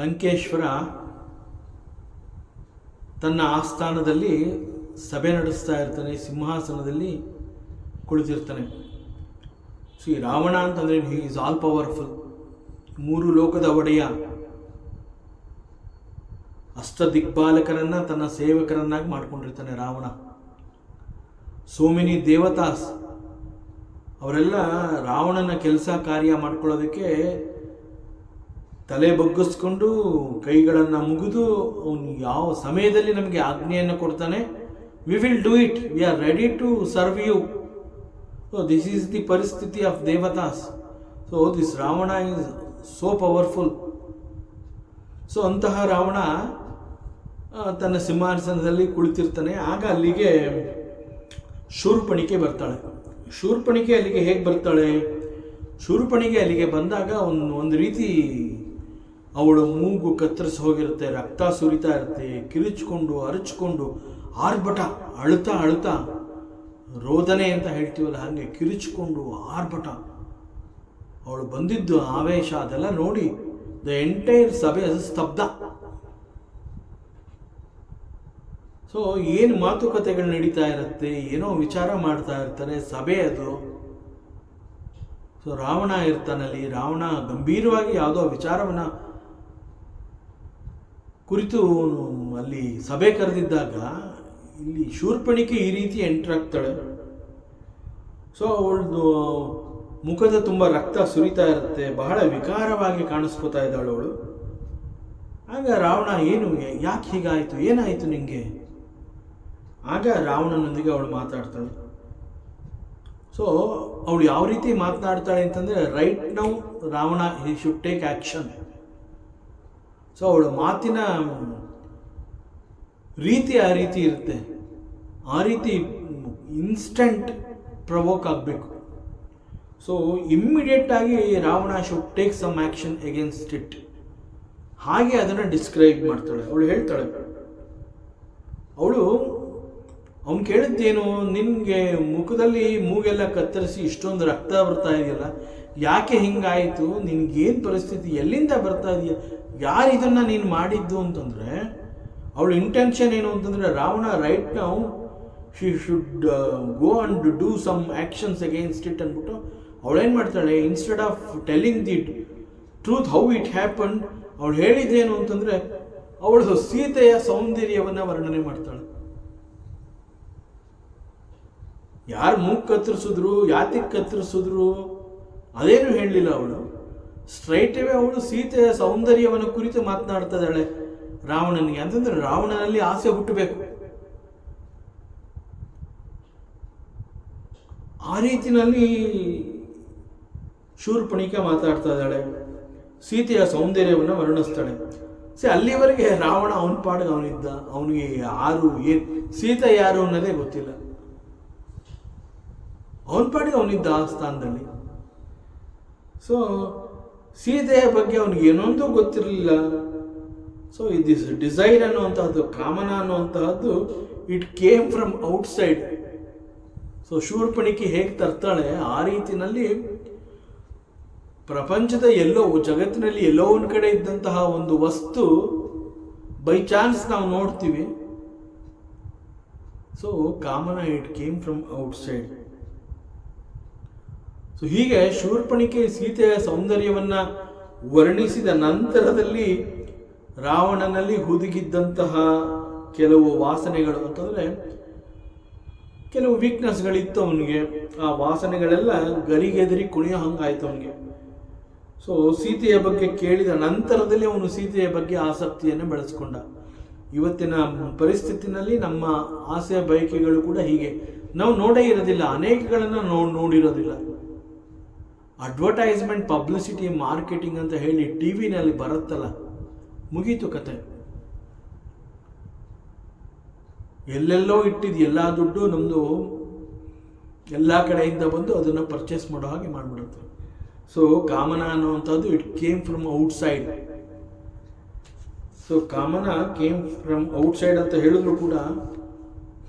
ಲಂಕೇಶ್ವರ ತನ್ನ ಆಸ್ಥಾನದಲ್ಲಿ ಸಭೆ ನಡೆಸ್ತಾ ಇರ್ತಾನೆ, ಸಿಂಹಾಸನದಲ್ಲಿ ಕುಳಿತಿರ್ತಾನೆ. ರಾವಣ ಅಂತಂದರೆ ಹಿ ಈಸ್ ಆಲ್ ಪವರ್ಫುಲ್, ಮೂರು ಲೋಕದ ಒಡೆಯ. ಅಷ್ಟದಿಗ್ಬಾಲಕರನ್ನು ತನ್ನ ಸೇವಕರನ್ನಾಗಿ ಮಾಡ್ಕೊಂಡಿರ್ತಾನೆ ರಾವಣ. ಸೋ ಮೆನಿ ದೇವತಾಸ್, ಅವರೆಲ್ಲ ರಾವಣನ ಕೆಲಸ ಕಾರ್ಯ ಮಾಡ್ಕೊಳ್ಳೋದಕ್ಕೆ ತಲೆ ಬಗ್ಗಿಸ್ಕೊಂಡು ಕೈಗಳನ್ನು ಮುಗಿದು ಅವನು ಯಾವ ಸಮಯದಲ್ಲಿ ನಮಗೆ ಆಜ್ಞೆಯನ್ನು ಕೊಡ್ತಾನೆ, we will do it, we are ready to serve you. So this is the ಪರಿಸ್ಥಿತಿ ಆಫ್ ದೇವತಾಸ್. So this Ravana is so powerful. So ಅಂತಹ ರಾವಣ ತನ್ನ ಸಿಂಹಾಸನದಲ್ಲಿ ಕುಳಿತಿರ್ತಾನೆ. ಆಗ ಅಲ್ಲಿಗೆ ಶೂರ್ಪಣಿಕೆ ಬರ್ತಾಳೆ. ಶೂರ್ಪಣಿಕೆ ಅಲ್ಲಿಗೆ ಹೇಗೆ ಬರ್ತಾಳೆ? ಶೂರ್ಪಣಿಕೆ ಅಲ್ಲಿಗೆ ಬಂದಾಗ ಒಂದು ರೀತಿ ಅವಳು ಮೂಗು ಕತ್ತರಿಸಿ ಹೋಗಿರುತ್ತೆ, ರಕ್ತ ಸುರಿತಾ ಇರುತ್ತೆ, ಕಿರಿಚ್ಕೊಂಡು ಅರಚಿಕೊಂಡು ಆರ್ಭಟ, ಅಳುತ್ತಾ ಅಳುತ್ತಾ, ರೋದನೆ ಅಂತ ಹೇಳ್ತೀವಲ್ಲ ಹಾಗೆ ಕಿರಿಚ್ಕೊಂಡು ಆರ್ಭಟ ಅವಳು ಬಂದಿದ್ದು ಆವೇಶ ಅದೆಲ್ಲ ನೋಡಿ ದ ಎಂಟೈರ್ ಸಭೆ ಸ್ತಬ್ಧ. ಸೊ ಏನು ಮಾತುಕತೆಗಳು ನಡೀತಾ ಇರುತ್ತೆ, ಏನೋ ವಿಚಾರ ಮಾಡ್ತಾ ಇರ್ತಾರೆ, ಸಭೆ ಅದು. ಸೊ ರಾವಣ ಇರ್ತಾನಲ್ಲಿ, ರಾವಣ ಗಂಭೀರವಾಗಿ ಯಾವುದೋ ವಿಚಾರವನ್ನು ಕುರಿತು ಅಲ್ಲಿ ಸಭೆ ಕರೆದಿದ್ದಾಗ ಇಲ್ಲಿ ಶೂರ್ಪಣಿಕೆ ಈ ರೀತಿ ಎಂಟ್ರಾಗ್ತಾಳೆ. ಸೊ ಅವಳದು ಮುಖದ ತುಂಬ ರಕ್ತ ಸುರಿತಾ ಇರುತ್ತೆ, ಬಹಳ ವಿಕಾರವಾಗಿ ಕಾಣಿಸ್ಕೋತಾ ಇದ್ದಾಳು ಅವಳು. ಆಗ ರಾವಣ, ಏನು, ಯಾಕೆ ಹೀಗಾಯಿತು, ಏನಾಯಿತು ನಿಮಗೆ? ಆಗ ರಾವಣನೊಂದಿಗೆ ಅವಳು ಮಾತಾಡ್ತಾಳೆ. ಸೊ ಅವಳು ಯಾವ ರೀತಿ ಮಾತನಾಡ್ತಾಳೆ ಅಂತಂದರೆ, right now Ravana he should take action. So ಅವಳ ಮಾತಿನ ರೀತಿ ಆ ರೀತಿ ಇರುತ್ತೆ, ಆ ರೀತಿ ಇನ್ಸ್ಟಂಟ್ ಪ್ರವೋಕ್ ಆಗಬೇಕು. ಸೊ ಇಮ್ಮಿಡಿಯೇಟಾಗಿ Ravana should take some action against it. ಹಾಗೆ ಅದನ್ನು ಡಿಸ್ಕ್ರೈಬ್ ಮಾಡ್ತಾಳೆ. ಅವಳು ಹೇಳ್ತಾಳೆ, ಅವನು ಕೇಳಿದ್ದೇನು, ನಿನಗೆ ಮುಖದಲ್ಲಿ ಮೂಗೆಲ್ಲ ಕತ್ತರಿಸಿ ಇಷ್ಟೊಂದು ರಕ್ತ ಬರ್ತಾ ಇದೆಯಲ್ಲ, ಯಾಕೆ ಹಿಂಗಾಯಿತು, ನಿನಗೇನು ಪರಿಸ್ಥಿತಿ, ಎಲ್ಲಿಂದ ಬರ್ತಾ ಇದೆಯಾ, ಯಾರು ಇದನ್ನು ನೀನು ಮಾಡಿದ್ದು ಅಂತಂದರೆ, ಅವಳ ಇಂಟೆನ್ಷನ್ ಏನು ಅಂತಂದರೆ, Ravana right now she should go and do some actions against it ಅಂದ್ಬಿಟ್ಟು ಅವಳೇನು ಮಾಡ್ತಾಳೆ, instead of telling the truth how it happen, ಅವಳು ಹೇಳಿದ್ದೇನು ಅಂತಂದರೆ ಅವಳು ಸೀತೆಯ ಸೌಂದರ್ಯವನ್ನು ವರ್ಣನೆ ಮಾಡ್ತಾಳೆ. ಯಾರು ಮೂಗು ಕತ್ತರಿಸಿದ್ರು, ಯಾತಿಗೆ ಕತ್ತರಿಸಿದ್ರು ಅದೇನು ಹೇಳಲಿಲ್ಲ ಅವಳು. ಸ್ಟ್ರೈಟವೇ ಅವಳು ಸೀತೆಯ ಸೌಂದರ್ಯವನ್ನು ಕುರಿತು ಮಾತನಾಡ್ತಾ ಇದ್ದಾಳೆ ರಾವಣನಿಗೆ. ಅಂತಂದರೆ ರಾವಣನಲ್ಲಿ ಆಸೆ ಹುಟ್ಟಬೇಕು. ಆ ರೀತಿಯಲ್ಲಿ ಶೂರ್ಪಣಿಕೆ ಮಾತಾಡ್ತಾ ಇದ್ದಾಳೆ, ಸೀತೆಯ ಸೌಂದರ್ಯವನ್ನು ವರ್ಣಿಸ್ತಾಳೆ. ಅಲ್ಲಿವರೆಗೆ ರಾವಣ ಅವನ ಪಾಡಿಗೆ ಅವನಿದ್ದ, ಅವನಿಗೆ ಯಾರು ಸೀತೆ ಯಾರು ಅನ್ನೋದೇ ಗೊತ್ತಿಲ್ಲ. ಅವನ ಪಾಡಿಗೆ ಅವನಿದ್ದ ಆ ಸ್ಥಾನದಲ್ಲಿ. ಸೊ ಸೀತೆಯ ಬಗ್ಗೆ ಅವನಿಗೆ ಏನೊಂದು ಗೊತ್ತಿರಲಿಲ್ಲ. ಸೊ ದಿಸ್ ಡಿಸೈರ್ ಅನ್ನುವಂತಹದ್ದು, ಕಾಮನ ಅನ್ನುವಂತಹದ್ದು, it came from outside. So Shurpanakha ಹೇಗೆ ತರ್ತಾಳೆ ಆ ರೀತಿಯಲ್ಲಿ ಪ್ರಪಂಚದ ಎಲ್ಲೋ, ಜಗತ್ತಿನಲ್ಲಿ ಎಲ್ಲೋ ಒಂದು ಕಡೆ ಇದ್ದಂತಹ ಒಂದು ವಸ್ತು ಬೈ ಚಾನ್ಸ್ ನಾವು ನೋಡ್ತೀವಿ. So Kamana it came from outside. So ಹೀಗೆ ಶೂರ್ಪಣಿಕೆ ಸೀತೆಯ ಸೌಂದರ್ಯವನ್ನ ವರ್ಣಿಸಿದ ನಂತರದಲ್ಲಿ ರಾವಣನಲ್ಲಿ ಹುದುಗಿದ್ದಂತಹ ಕೆಲವು ವಾಸನೆಗಳು ಅಂತಂದ್ರೆ ಕೆಲವು ವೀಕ್ನೆಸ್ಗಳಿತ್ತು ಅವನಿಗೆ. ಆ ವಾಸನೆಗಳೆಲ್ಲ ಗರಿಗೆದರಿ ಕುಣಿಯೋ ಹಂಗಾಯ್ತು ಅವನಿಗೆ. ಸೊ ಸೀತೆಯ ಬಗ್ಗೆ ಕೇಳಿದ ನಂತರದಲ್ಲಿ ಅವನು ಸೀತೆಯ ಬಗ್ಗೆ ಆಸಕ್ತಿಯನ್ನು ಬೆಳೆಸ್ಕೊಂಡ. ಇವತ್ತಿನ ಪರಿಸ್ಥಿತಿನಲ್ಲಿ ನಮ್ಮ ಆಸೆ ಬಯಕೆಗಳು ಕೂಡ ಹೀಗೆ. ನಾವು ನೋಡೇ ಇರೋದಿಲ್ಲ, ಅನೇಕಗಳನ್ನು ನೋಡಿರೋದಿಲ್ಲ. ಅಡ್ವರ್ಟೈಸ್ಮೆಂಟ್, ಪಬ್ಲಿಸಿಟಿ, ಮಾರ್ಕೆಟಿಂಗ್ ಅಂತ ಹೇಳಿ ಟಿ ವಿನಲ್ಲಿ ಬರುತ್ತಲ್ಲ, ಮುಗೀತು ಕತೆ. ಎಲ್ಲೆಲ್ಲೋ ಇಟ್ಟಿದ್ದು ಎಲ್ಲ ದುಡ್ಡು ನಮ್ಮದು ಎಲ್ಲ ಕಡೆಯಿಂದ ಬಂದು ಅದನ್ನು ಪರ್ಚೇಸ್ ಮಾಡೋ ಹಾಗೆ ಮಾಡಿಬಿಡುತ್ತೆ. ಸೊ ಕಾಮನ ಅನ್ನುವಂಥದ್ದು it came from outside. So Kamana came from outside ಅಂತ ಹೇಳಿದ್ರು ಕೂಡ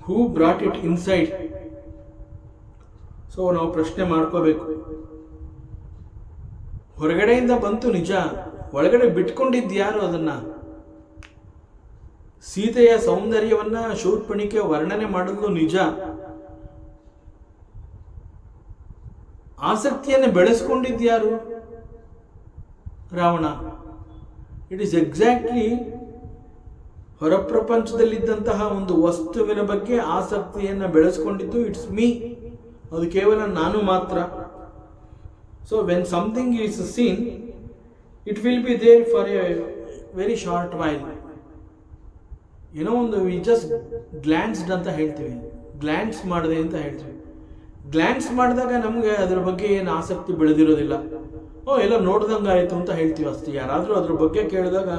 ಹೂ ಬ್ರಾಟ್ ಇಟ್ ಇನ್ಸೈಡ್. ಸೊ ನಾವು ಪ್ರಶ್ನೆ ಮಾಡ್ಕೋಬೇಕು, ಹೊರಗಡೆಯಿಂದ ಬಂತು ನಿಜ, ಒಳಗಡೆ ಬಿಟ್ಕೊಂಡಿದ್ದು ಯಾರು ಅದನ್ನ? ಸೀತೆಯ ಸೌಂದರ್ಯವನ್ನ ಶೂರ್ಪಣಿಕೆ ವರ್ಣನೆ ಮಾಡೋದು ನಿಜ, ಆಸಕ್ತಿಯನ್ನು ಬೆಳೆಸ್ಕೊಂಡಿದ್ದು ಯಾರು? ರಾವಣ. ಇಟ್ ಈಸ್ ಎಕ್ಸಾಕ್ಟ್ಲಿ ಹೊರಪ್ರಪಂಚದಲ್ಲಿದ್ದಂತಹ ಒಂದು ವಸ್ತುವಿನ ಬಗ್ಗೆ ಆಸಕ್ತಿಯನ್ನು ಬೆಳೆಸ್ಕೊಂಡಿದ್ದು ಇಟ್ಸ್ ಮೀ, ಅದು ಕೇವಲ ನಾನು ಮಾತ್ರ. So when something is seen, it will be there for a very short while. ಏನೋ ಒಂದು ವಿ ಜಸ್ಟ್ ಗ್ಲ್ಯಾನ್ಸ್ಡ್ ಅಂತ ಹೇಳ್ತೀವಿ, ಗ್ಲ್ಯಾನ್ಸ್ ಮಾಡಿದೆ ಅಂತ ಹೇಳ್ತೀವಿ. ಗ್ಲ್ಯಾನ್ಸ್ ಮಾಡಿದಾಗ ನಮಗೆ ಅದರ ಬಗ್ಗೆ ಏನು ಆಸಕ್ತಿ ಬೆಳೆದಿರೋದಿಲ್ಲ. ಎಲ್ಲ ನೋಡ್ದಂಗೆ ಆಯಿತು ಅಂತ ಹೇಳ್ತೀವಿ ಅಷ್ಟೇ. ಯಾರಾದರೂ ಅದ್ರ ಬಗ್ಗೆ ಕೇಳಿದಾಗ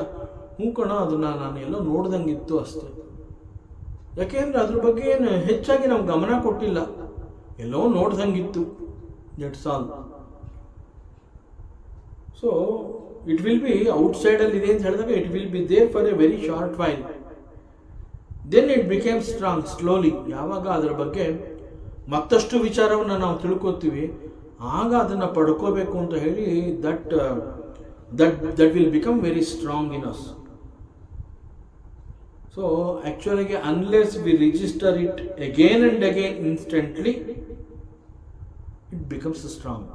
ಹ್ಞೂ ಕಣೋ ಅದನ್ನು ನಾನು ಎಲ್ಲೋ ನೋಡ್ದಂಗಿತ್ತು ಅಷ್ಟೇ. ಯಾಕೆಂದರೆ ಅದ್ರ ಬಗ್ಗೆ ಏನು ಹೆಚ್ಚಾಗಿ ನಾವು ಗಮನ ಕೊಟ್ಟಿಲ್ಲ, ಎಲ್ಲೋ ನೋಡ್ದಂಗಿತ್ತು, that's all. So it will be ಔಟ್ಸೈಡಲ್ಲಿ ಇದೆ ಅಂತ ಹೇಳಿದಾಗ it will be there for a very short while, then it became strong slowly. ಯಾವಾಗ ಅದರ ಬಗ್ಗೆ ಮತ್ತಷ್ಟು ವಿಚಾರವನ್ನು ನಾವು ತಿಳ್ಕೊತೀವಿ, ಆಗ ಅದನ್ನು ಪಡ್ಕೋಬೇಕು ಅಂತ ಹೇಳಿ that will become very strong in us. So ಆ್ಯಕ್ಚುಲಾಗಿ unless we register it again and again instantly, it becomes strong.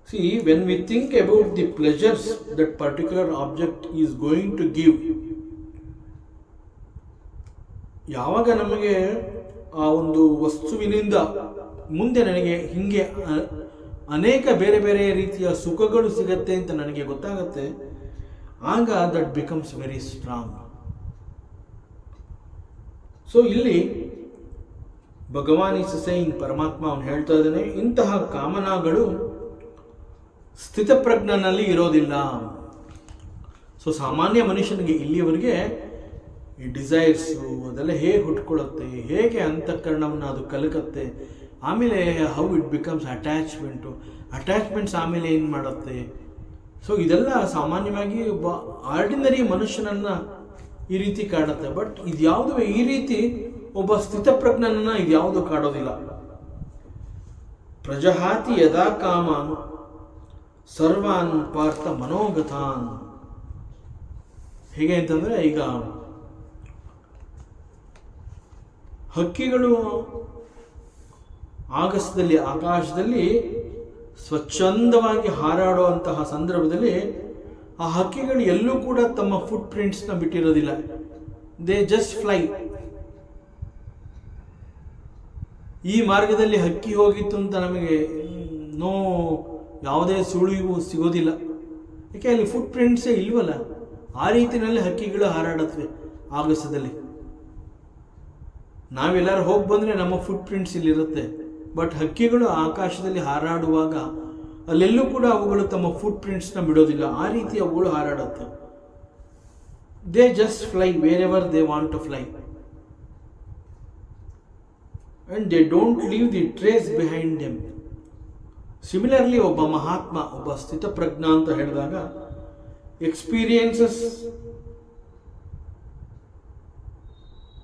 See, when we think about the pleasures that particular object is going to give, ಯಾವಾಗ ನಮಗೆ ಆ ಒಂದು ವಸ್ತುವಿನಿಂದ ಮುಂದೆ ನನಗೆ ಹಿಂಗೆ ಅನೇಕ ಬೇರೆ ಬೇರೆ ರೀತಿಯ ಸುಖಗಳು ಸಿಗತ್ತೆ ಅಂತ ನನಗೆ ಗೊತ್ತಾಗತ್ತೆ, ಆಗ that becomes very strong. So ಇಲ್ಲಿ ಭಗವಾನ್ ಈಸ್ ಸೇಯಿಂಗ್, ಪರಮಾತ್ಮ ಅವನು ಹೇಳ್ತಾ ಇದ್ದಾನೆ, ಇಂತಹ ಕಾಮನಾಗಳು ಸ್ಥಿತಪ್ರಜ್ಞನಲ್ಲಿ ಇರೋದಿಲ್ಲ. ಸೊ ಸಾಮಾನ್ಯ ಮನುಷ್ಯನಿಗೆ ಇಲ್ಲಿಯವರೆಗೆ ಈ ಡಿಸೈರ್ಸು ಅದೆಲ್ಲ ಹೇಗೆ ಹುಟ್ಕೊಳ್ಳುತ್ತೆ, ಹೇಗೆ ಅಂತಃಕರಣವನ್ನು ಅದು ಕಲಕತ್ತೆ, ಆಮೇಲೆ ಹೌ ಇಟ್ ಬಿಕಮ್ಸ್ ಅಟ್ಯಾಚ್ಮೆಂಟ್ಸ್ ಆಮೇಲೆ ಏನು ಮಾಡುತ್ತೆ. ಸೊ ಇದೆಲ್ಲ ಸಾಮಾನ್ಯವಾಗಿ ಒಬ್ಬ ಆರ್ಡಿನರಿ ಮನುಷ್ಯನನ್ನು ಈ ರೀತಿ ಕಾಡುತ್ತೆ. ಬಟ್ ಇದ್ಯಾವುದು ಈ ರೀತಿ ಒಬ್ಬ ಸ್ಥಿತಪ್ರಜ್ಞನನ್ನು ಇದ್ಯಾವುದು ಕಾಡೋದಿಲ್ಲ. ಪ್ರಜಹಾತಿ ಯದಾ ಕಾಮಾನ್ ಸರ್ವಾನ್ ಪಾರ್ಥ ಮನೋಗತಾನ್. ಹೇಗೆ ಅಂತಂದರೆ, ಈಗ ಹಕ್ಕಿಗಳು ಆಕಾಶದಲ್ಲಿ ಸ್ವಚ್ಛಂದವಾಗಿ ಹಾರಾಡುವಂತಹ ಸಂದರ್ಭದಲ್ಲಿ ಆ ಹಕ್ಕಿಗಳು ಎಲ್ಲೂ ಕೂಡ ತಮ್ಮ ಫುಟ್ ಪ್ರಿಂಟ್ಸ್ನ ಬಿಟ್ಟಿರೋದಿಲ್ಲ. They just fly. ಈ ಮಾರ್ಗದಲ್ಲಿ ಹಕ್ಕಿ ಹೋಗಿತ್ತು ಅಂತ ನಮಗೆ ಯಾವುದೇ ಸುಳಿವು ಸಿಗೋದಿಲ್ಲ, ಯಾಕೆ ಅಲ್ಲಿ ಫುಟ್ ಪ್ರಿಂಟ್ಸೇ ಇಲ್ವಲ್ಲ. ಆ ರೀತಿಯಲ್ಲಿ ಹಕ್ಕಿಗಳು ಹಾರಾಡುತ್ತವೆ ಆಗಸದಲ್ಲಿ. ನಾವೆಲ್ಲರೂ ಹೋಗಿ ಬಂದರೆ ನಮ್ಮ ಫುಟ್ ಪ್ರಿಂಟ್ಸ್ ಇಲ್ಲಿರುತ್ತೆ. ಬಟ್ ಹಕ್ಕಿಗಳು ಆಕಾಶದಲ್ಲಿ ಹಾರಾಡುವಾಗ ಅಲ್ಲೆಲ್ಲೂ ಕೂಡ ಅವುಗಳು ತಮ್ಮ ಫುಟ್ ಪ್ರಿಂಟ್ಸ್ನ ಬಿಡೋದಿಲ್ಲ. ಆ ರೀತಿ ಅವುಗಳು ಹಾರಾಡುತ್ತೆ. They just fly wherever they want to fly and they don't leave the trace behind them. Similarly ಒಬ್ಬ ಮಹಾತ್ಮ, ಒಬ್ಬ ಸ್ಥಿತಪ್ರಜ್ಞ ಅಂತ ಹೇಳಿದಾಗ ಎಕ್ಸ್ಪೀರಿಯನ್ಸಸ್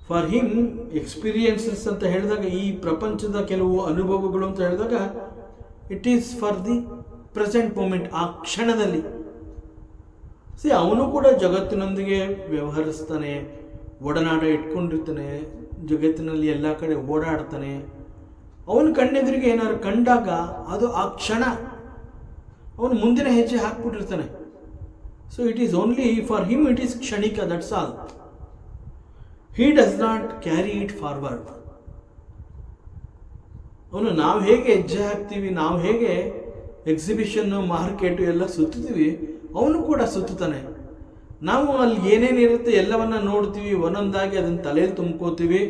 ಫಾರ್ ಹಿಮ್, ಎಕ್ಸ್ಪೀರಿಯನ್ಸಸ್ ಅಂತ ಹೇಳಿದಾಗ ಈ ಪ್ರಪಂಚದ ಕೆಲವು ಅನುಭವಗಳು ಅಂತ ಹೇಳಿದಾಗ it is for the present moment, ಆ ಕ್ಷಣದಲ್ಲಿ. ಅವನು ಕೂಡ ಜಗತ್ತಿನೊಂದಿಗೆ ವ್ಯವಹರಿಸ್ತಾನೆ, ಒಡನಾಟ ಇಟ್ಕೊಂಡಿರ್ತಾನೆ, ಜಗತ್ತಿನಲ್ಲಿ ಎಲ್ಲ ಕಡೆ ಓಡಾಡ್ತಾನೆ. ಅವನ ಕಣ್ಣೆದುರಿಗೆ ಏನಾದ್ರು ಕಂಡಾಗ ಅದು ಆ ಕ್ಷಣ ಅವನು ಮುಂದಿನ ಹೆಜ್ಜೆ ಹಾಕ್ಬಿಟ್ಟಿರ್ತಾನೆ. So it is only for him, it is ಕ್ಷಣಿಕ, that's all. He does not carry it forward. ಅವನು ನಾವು ಹೇಗೆ ಹೆಜ್ಜೆ ಹಾಕ್ತೀವಿ, ನಾವು ಹೇಗೆ ಎಕ್ಸಿಬಿಷನ್ನು ಮಾರ್ಕೆಟು ಎಲ್ಲ ಸುತ್ತೀವಿ, ಅವನು ಕೂಡ ಸುತ್ತಾನೆ. ನಾವು ಅಲ್ಲಿ ಏನೇನಿರುತ್ತೆ ಎಲ್ಲವನ್ನ ನೋಡ್ತೀವಿ, ಒಂದೊಂದಾಗಿ ಅದನ್ನು ತಲೆಯಲ್ಲಿ ತುಂಬ್ಕೋತೀವಿ,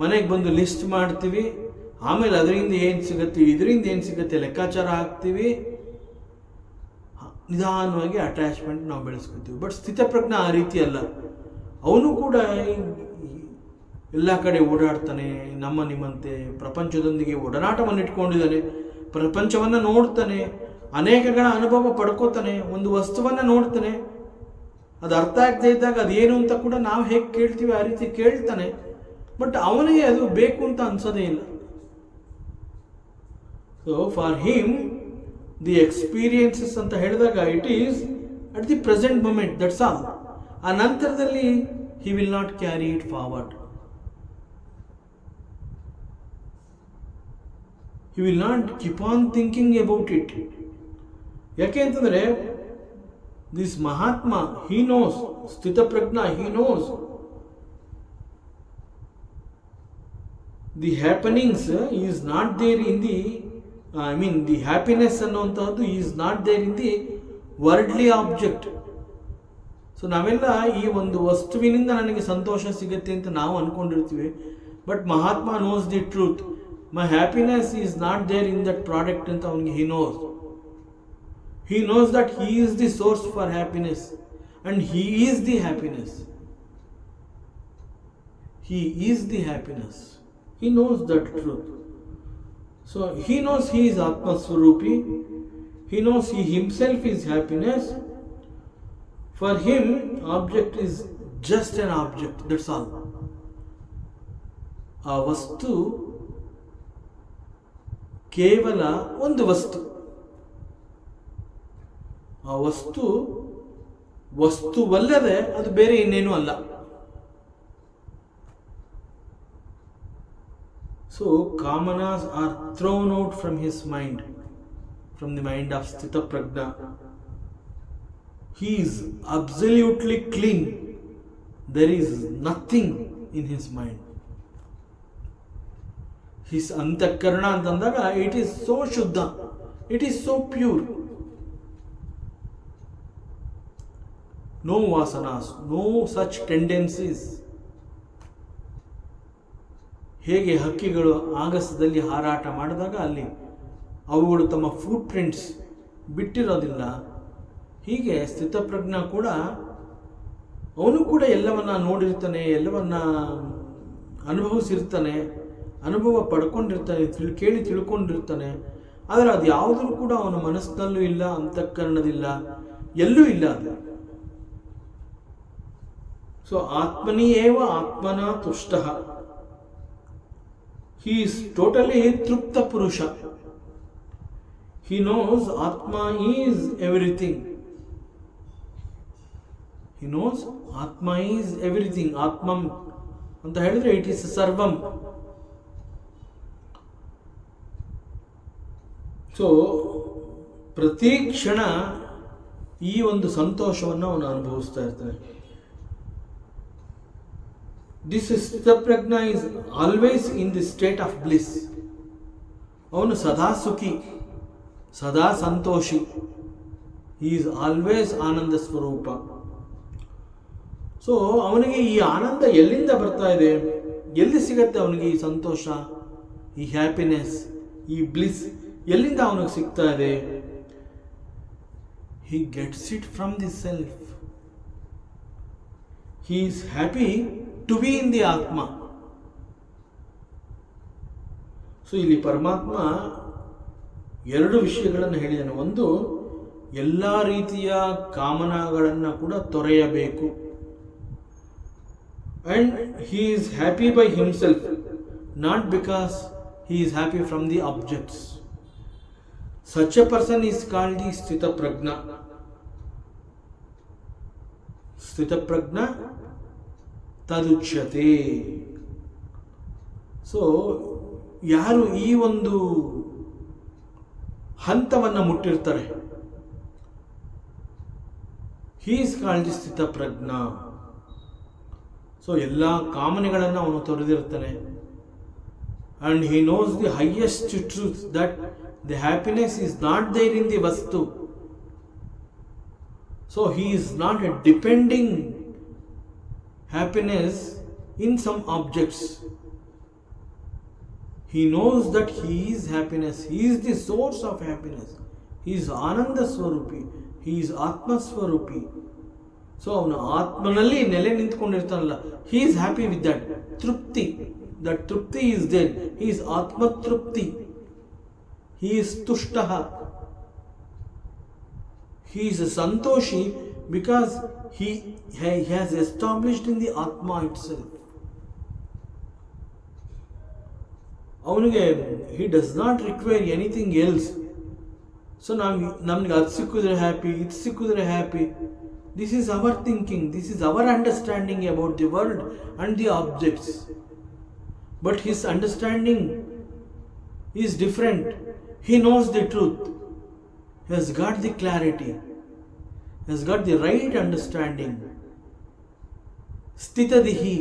ಮನೆಗೆ ಬಂದು ಲಿಸ್ಟ್ ಮಾಡ್ತೀವಿ, ಆಮೇಲೆ ಅದರಿಂದ ಏನು ಸಿಗುತ್ತೆ, ಇದರಿಂದ ಏನು ಸಿಗುತ್ತೆ ಲೆಕ್ಕಾಚಾರ ಹಾಕ್ತೀವಿ, ನಿಧಾನವಾಗಿ ಅಟ್ಯಾಚ್ಮೆಂಟ್ ನಾವು ಬೆಳೆಸ್ಕೊತೀವಿ. ಬಟ್ ಸ್ಥಿತಪ್ರಜ್ಞ ಆ ರೀತಿ ಅಲ್ಲ. ಅವನು ಕೂಡ ಎಲ್ಲ ಕಡೆ ಓಡಾಡ್ತಾನೆ, ನಿಮ್ಮಂತೆ ಪ್ರಪಂಚದೊಂದಿಗೆ ಒಡನಾಟವನ್ನು ಇಟ್ಕೊಂಡಿದ್ದಾನೆ, ಪ್ರಪಂಚವನ್ನು ನೋಡ್ತಾನೆ, ಅನೇಕಗಳ ಅನುಭವ ಪಡ್ಕೋತಾನೆ, ಒಂದು ವಸ್ತುವನ್ನು ನೋಡ್ತಾನೆ, ಅದು ಅರ್ಥ ಆಗದೆ ಇದ್ದಾಗ ಅದೇನು ಅಂತ ಕೂಡ ನಾವು ಹೇಗೆ ಕೇಳ್ತೀವಿ ಆ ರೀತಿ ಕೇಳ್ತಾನೆ. ಬಟ್ ಅವನಿಗೆ ಅದು ಬೇಕು ಅಂತ ಅನ್ಸೋದೇ ಇಲ್ಲ. So for him the experiences ಅಂತ ಹೇಳಿದಾಗ it is at the present moment, that's all. ಆ ನಂತರದಲ್ಲಿ he will not carry it forward. He will not keep on thinking about it. ಯಾಕೆ ಅಂತಂದರೆ this mahatma, he knows, sthitaprajna, he knows the happenings is not there in the the happiness ಅನ್ನುವಂತಹದ್ದು is not there in the worldly object. So ನಾವೆಲ್ಲ ಈ ಒಂದು ವಸ್ತುವಿನಿಂದ ನನಗೆ ಸಂತೋಷ ಸಿಗುತ್ತೆ ಅಂತ ನಾವು ಅಂದ್ಕೊಂಡಿರ್ತೀವಿ. But mahatma knows the truth, my happiness is not there in that product ಅಂತ ಅವನಿಗೆ he knows. He knows that he is the source for happiness and he is the happiness. He is the happiness. He knows that truth. So he knows he is Atma Swarupi. He knows he himself is happiness. For him, object is just an object. That's all. ಆ ವಸ್ತು ಕೇವಲ ಒಂದು ವಸ್ತು. ಆ ವಸ್ತು ವಸ್ತುವಲ್ಲದೆ ಅದು ಬೇರೆ ಇನ್ನೇನೂ ಅಲ್ಲ. ಸೊ ಕಾಮನಾಸ್ are thrown out from his mind, from the mind of sthitaprajna. He is absolutely clean. There is nothing in his mind. His ಅಂತಃಕರಣ ಅಂತಂದಾಗ ಇಟ್ ಈಸ್ ಸೋ ಶುದ್ಧ, it is so pure. No vasanas, no such tendencies. ಹೇಗೆ ಹಕ್ಕಿಗಳು ಆಗಸದಲ್ಲಿ ಹಾರಾಟ ಮಾಡಿದಾಗ ಅಲ್ಲಿ ಅವುಗಳು ತಮ್ಮ ಫುಟ್ ಪ್ರಿಂಟ್ಸ್ ಬಿಟ್ಟಿರೋದಿಲ್ಲ, ಹೀಗೆ ಸ್ಥಿತಪ್ರಜ್ಞ ಕೂಡ ಅವನು ಕೂಡ ಎಲ್ಲವನ್ನ ನೋಡಿರ್ತಾನೆ, ಎಲ್ಲವನ್ನ ಅನುಭವಿಸಿರ್ತಾನೆ, ಅನುಭವ ಪಡ್ಕೊಂಡಿರ್ತಾನೆ, ಕೇಳಿ ತಿಳ್ಕೊಂಡಿರ್ತಾನೆ. ಆದರೆ ಅದು ಯಾವುದೂ ಕೂಡ ಅವನ ಮನಸ್ಸಿನಲ್ಲೂ ಇಲ್ಲ, ಅಂತಃಕರಣದಿಲ್ಲ, ಎಲ್ಲೂ ಇಲ್ಲ ಅದು. ಸೊ ಆತ್ಮನಿ ಏವ ಆತ್ಮನ ತುಷ್ಟಃ. ಹಿ ಈಸ್ ಟೋಟಲಿ ತೃಪ್ತ ಪುರುಷ. ಹಿ ನೋಸ್ ಆತ್ಮ ಈಸ್ ಎವ್ರಿಥಿಂಗ್. ಹಿ ನೋಸ್ ಆತ್ಮ ಈಸ್ ಎವ್ರಿಥಿಂಗ್. ಆತ್ಮಂ ಅಂತ ಹೇಳಿದ್ರೆ ಇಟ್ ಈಸ್ ಸರ್ವಂ. ಸೊ ಪ್ರತಿ ಕ್ಷಣ ಈ ಒಂದು ಸಂತೋಷವನ್ನು ಅವನು ಅನುಭವಿಸ್ತಾ ಇರ್ತಾನೆ. This ಸ್ಥಿತಪ್ರಜ್ಞ is always in the state of bliss. ಅವನು ಸದಾ ಸುಖಿ, ಸದಾ ಸಂತೋಷಿ. He is always ಆನಂದ ಸ್ವರೂಪ. ಸೊ ಅವನಿಗೆ ಈ ಆನಂದ ಎಲ್ಲಿಂದ ಬರ್ತಾ ಇದೆ? ಎಲ್ಲಿ ಸಿಗತ್ತೆ ಅವನಿಗೆ ಈ ಸಂತೋಷ, ಈ ಹ್ಯಾಪಿನೆಸ್, ಈ ಬ್ಲಿಸ್ ಎಲ್ಲಿಂದ ಅವನಿಗೆ ಸಿಗ್ತಾ ಇದೆ? He gets it from the self. He is happy to be in the Atma. So ಇಲ್ಲಿ ಪರಮಾತ್ಮ ಎರಡು ವಿಷಯಗಳನ್ನು ಹೇಳಿದ್ದಾನೆ. ಒಂದು, ಎಲ್ಲ ರೀತಿಯ ಕಾಮನಗಳನ್ನು ಕೂಡ ತೊರೆಯಬೇಕು. And he is happy by himself, not because he is happy from the objects. Such a person is called the Sthita Prajna. Sthita Prajna taduchyate. So ಯಾರು ಈ ಒಂದು ಹಂತವನ್ನು ಮುಟ್ಟಿರ್ತಾರೆ, he is called the Sthita Prajna. So ಎಲ್ಲ ಕಾಮನೆಗಳನ್ನು ಅವನು ತೊರೆದಿರ್ತಾನೆ. And he knows the highest truth that the happiness is not there in the vastu. So he is not depending happiness in some objects. He knows that he is happiness. He is the source of happiness. He is Ananda Swarupi. He is Atma Swarupi. So ಅವನು ಆತ್ಮನಲ್ಲಿ ನೆಲೆ ನಿಂತ್ಕೊಂಡಿರ್ತಾನಲ್ಲ, he is happy with that ತೃಪ್ತಿ. That ತೃಪ್ತಿ is there. He is ಆತ್ಮ ತೃಪ್ತಿ. He is ತುಷ್ಟಃ. He is Santoshi because he has established in the Atma itself. ಅವನಿಗೆ he does not require anything else. So ನಮ್ಗೆ ಅದು ಸಿಕ್ಕಿದ್ರೆ ಹ್ಯಾಪಿ, ಇದು ಸಿಕ್ಕಿದ್ರೆ happy. This is our thinking, this is our understanding about the world and the objects. But his understanding is different. He knows the truth. He has got the clarity. He has got the right understanding. Sthitadihi,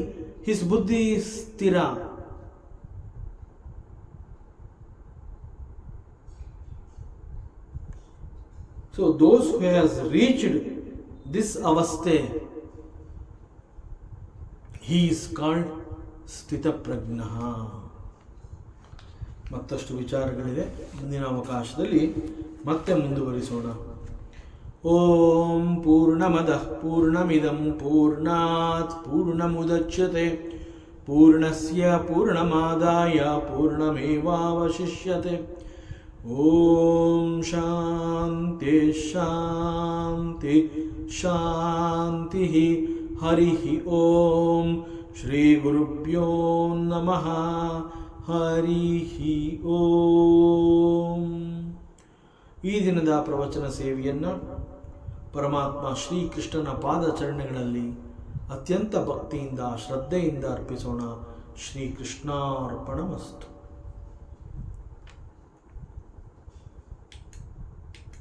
his buddhi is sthira. So those who has reached this avaste, he is called Sthita Prajna. ಮತ್ತಷ್ಟು ವಿಚಾರಗಳಿವೆ, ಮುಂದಿನ ಅವಕಾಶದಲ್ಲಿ ಮತ್ತೆ ಮುಂದುವರಿಸೋಣ. ಓಂ ಪೂರ್ಣಮದಃ ಪೂರ್ಣಮಿದಂ ಪೂರ್ಣಾತ್ ಪೂರ್ಣಮುದಚ್ಯತೆ ಪೂರ್ಣಸ್ಯ ಪೂರ್ಣಮಾದಾಯ ಪೂರ್ಣಮೇವಾವಶಿಷ್ಯತೆ. ಓಂ ಶಾಂತಿ ಶಾಂತಿ ಶಾಂತಿ. ಹರಿ ಓಂ. ಶ್ರೀ ಗುರುಭ್ಯೋ ನಮಃ. ಹರಿ ಓಂ. ಈ ದಿನದ ಪ್ರವಚನ ಸೇವೆಯನ್ನು ಪರಮಾತ್ಮ ಶ್ರೀಕೃಷ್ಣನ ಪಾದಚರಣೆಗಳಲ್ಲಿ ಅತ್ಯಂತ ಭಕ್ತಿಯಿಂದ ಶ್ರದ್ಧೆಯಿಂದ ಅರ್ಪಿಸೋಣ. ಶ್ರೀಕೃಷ್ಣಾರ್ಪಣಮಸ್ತು.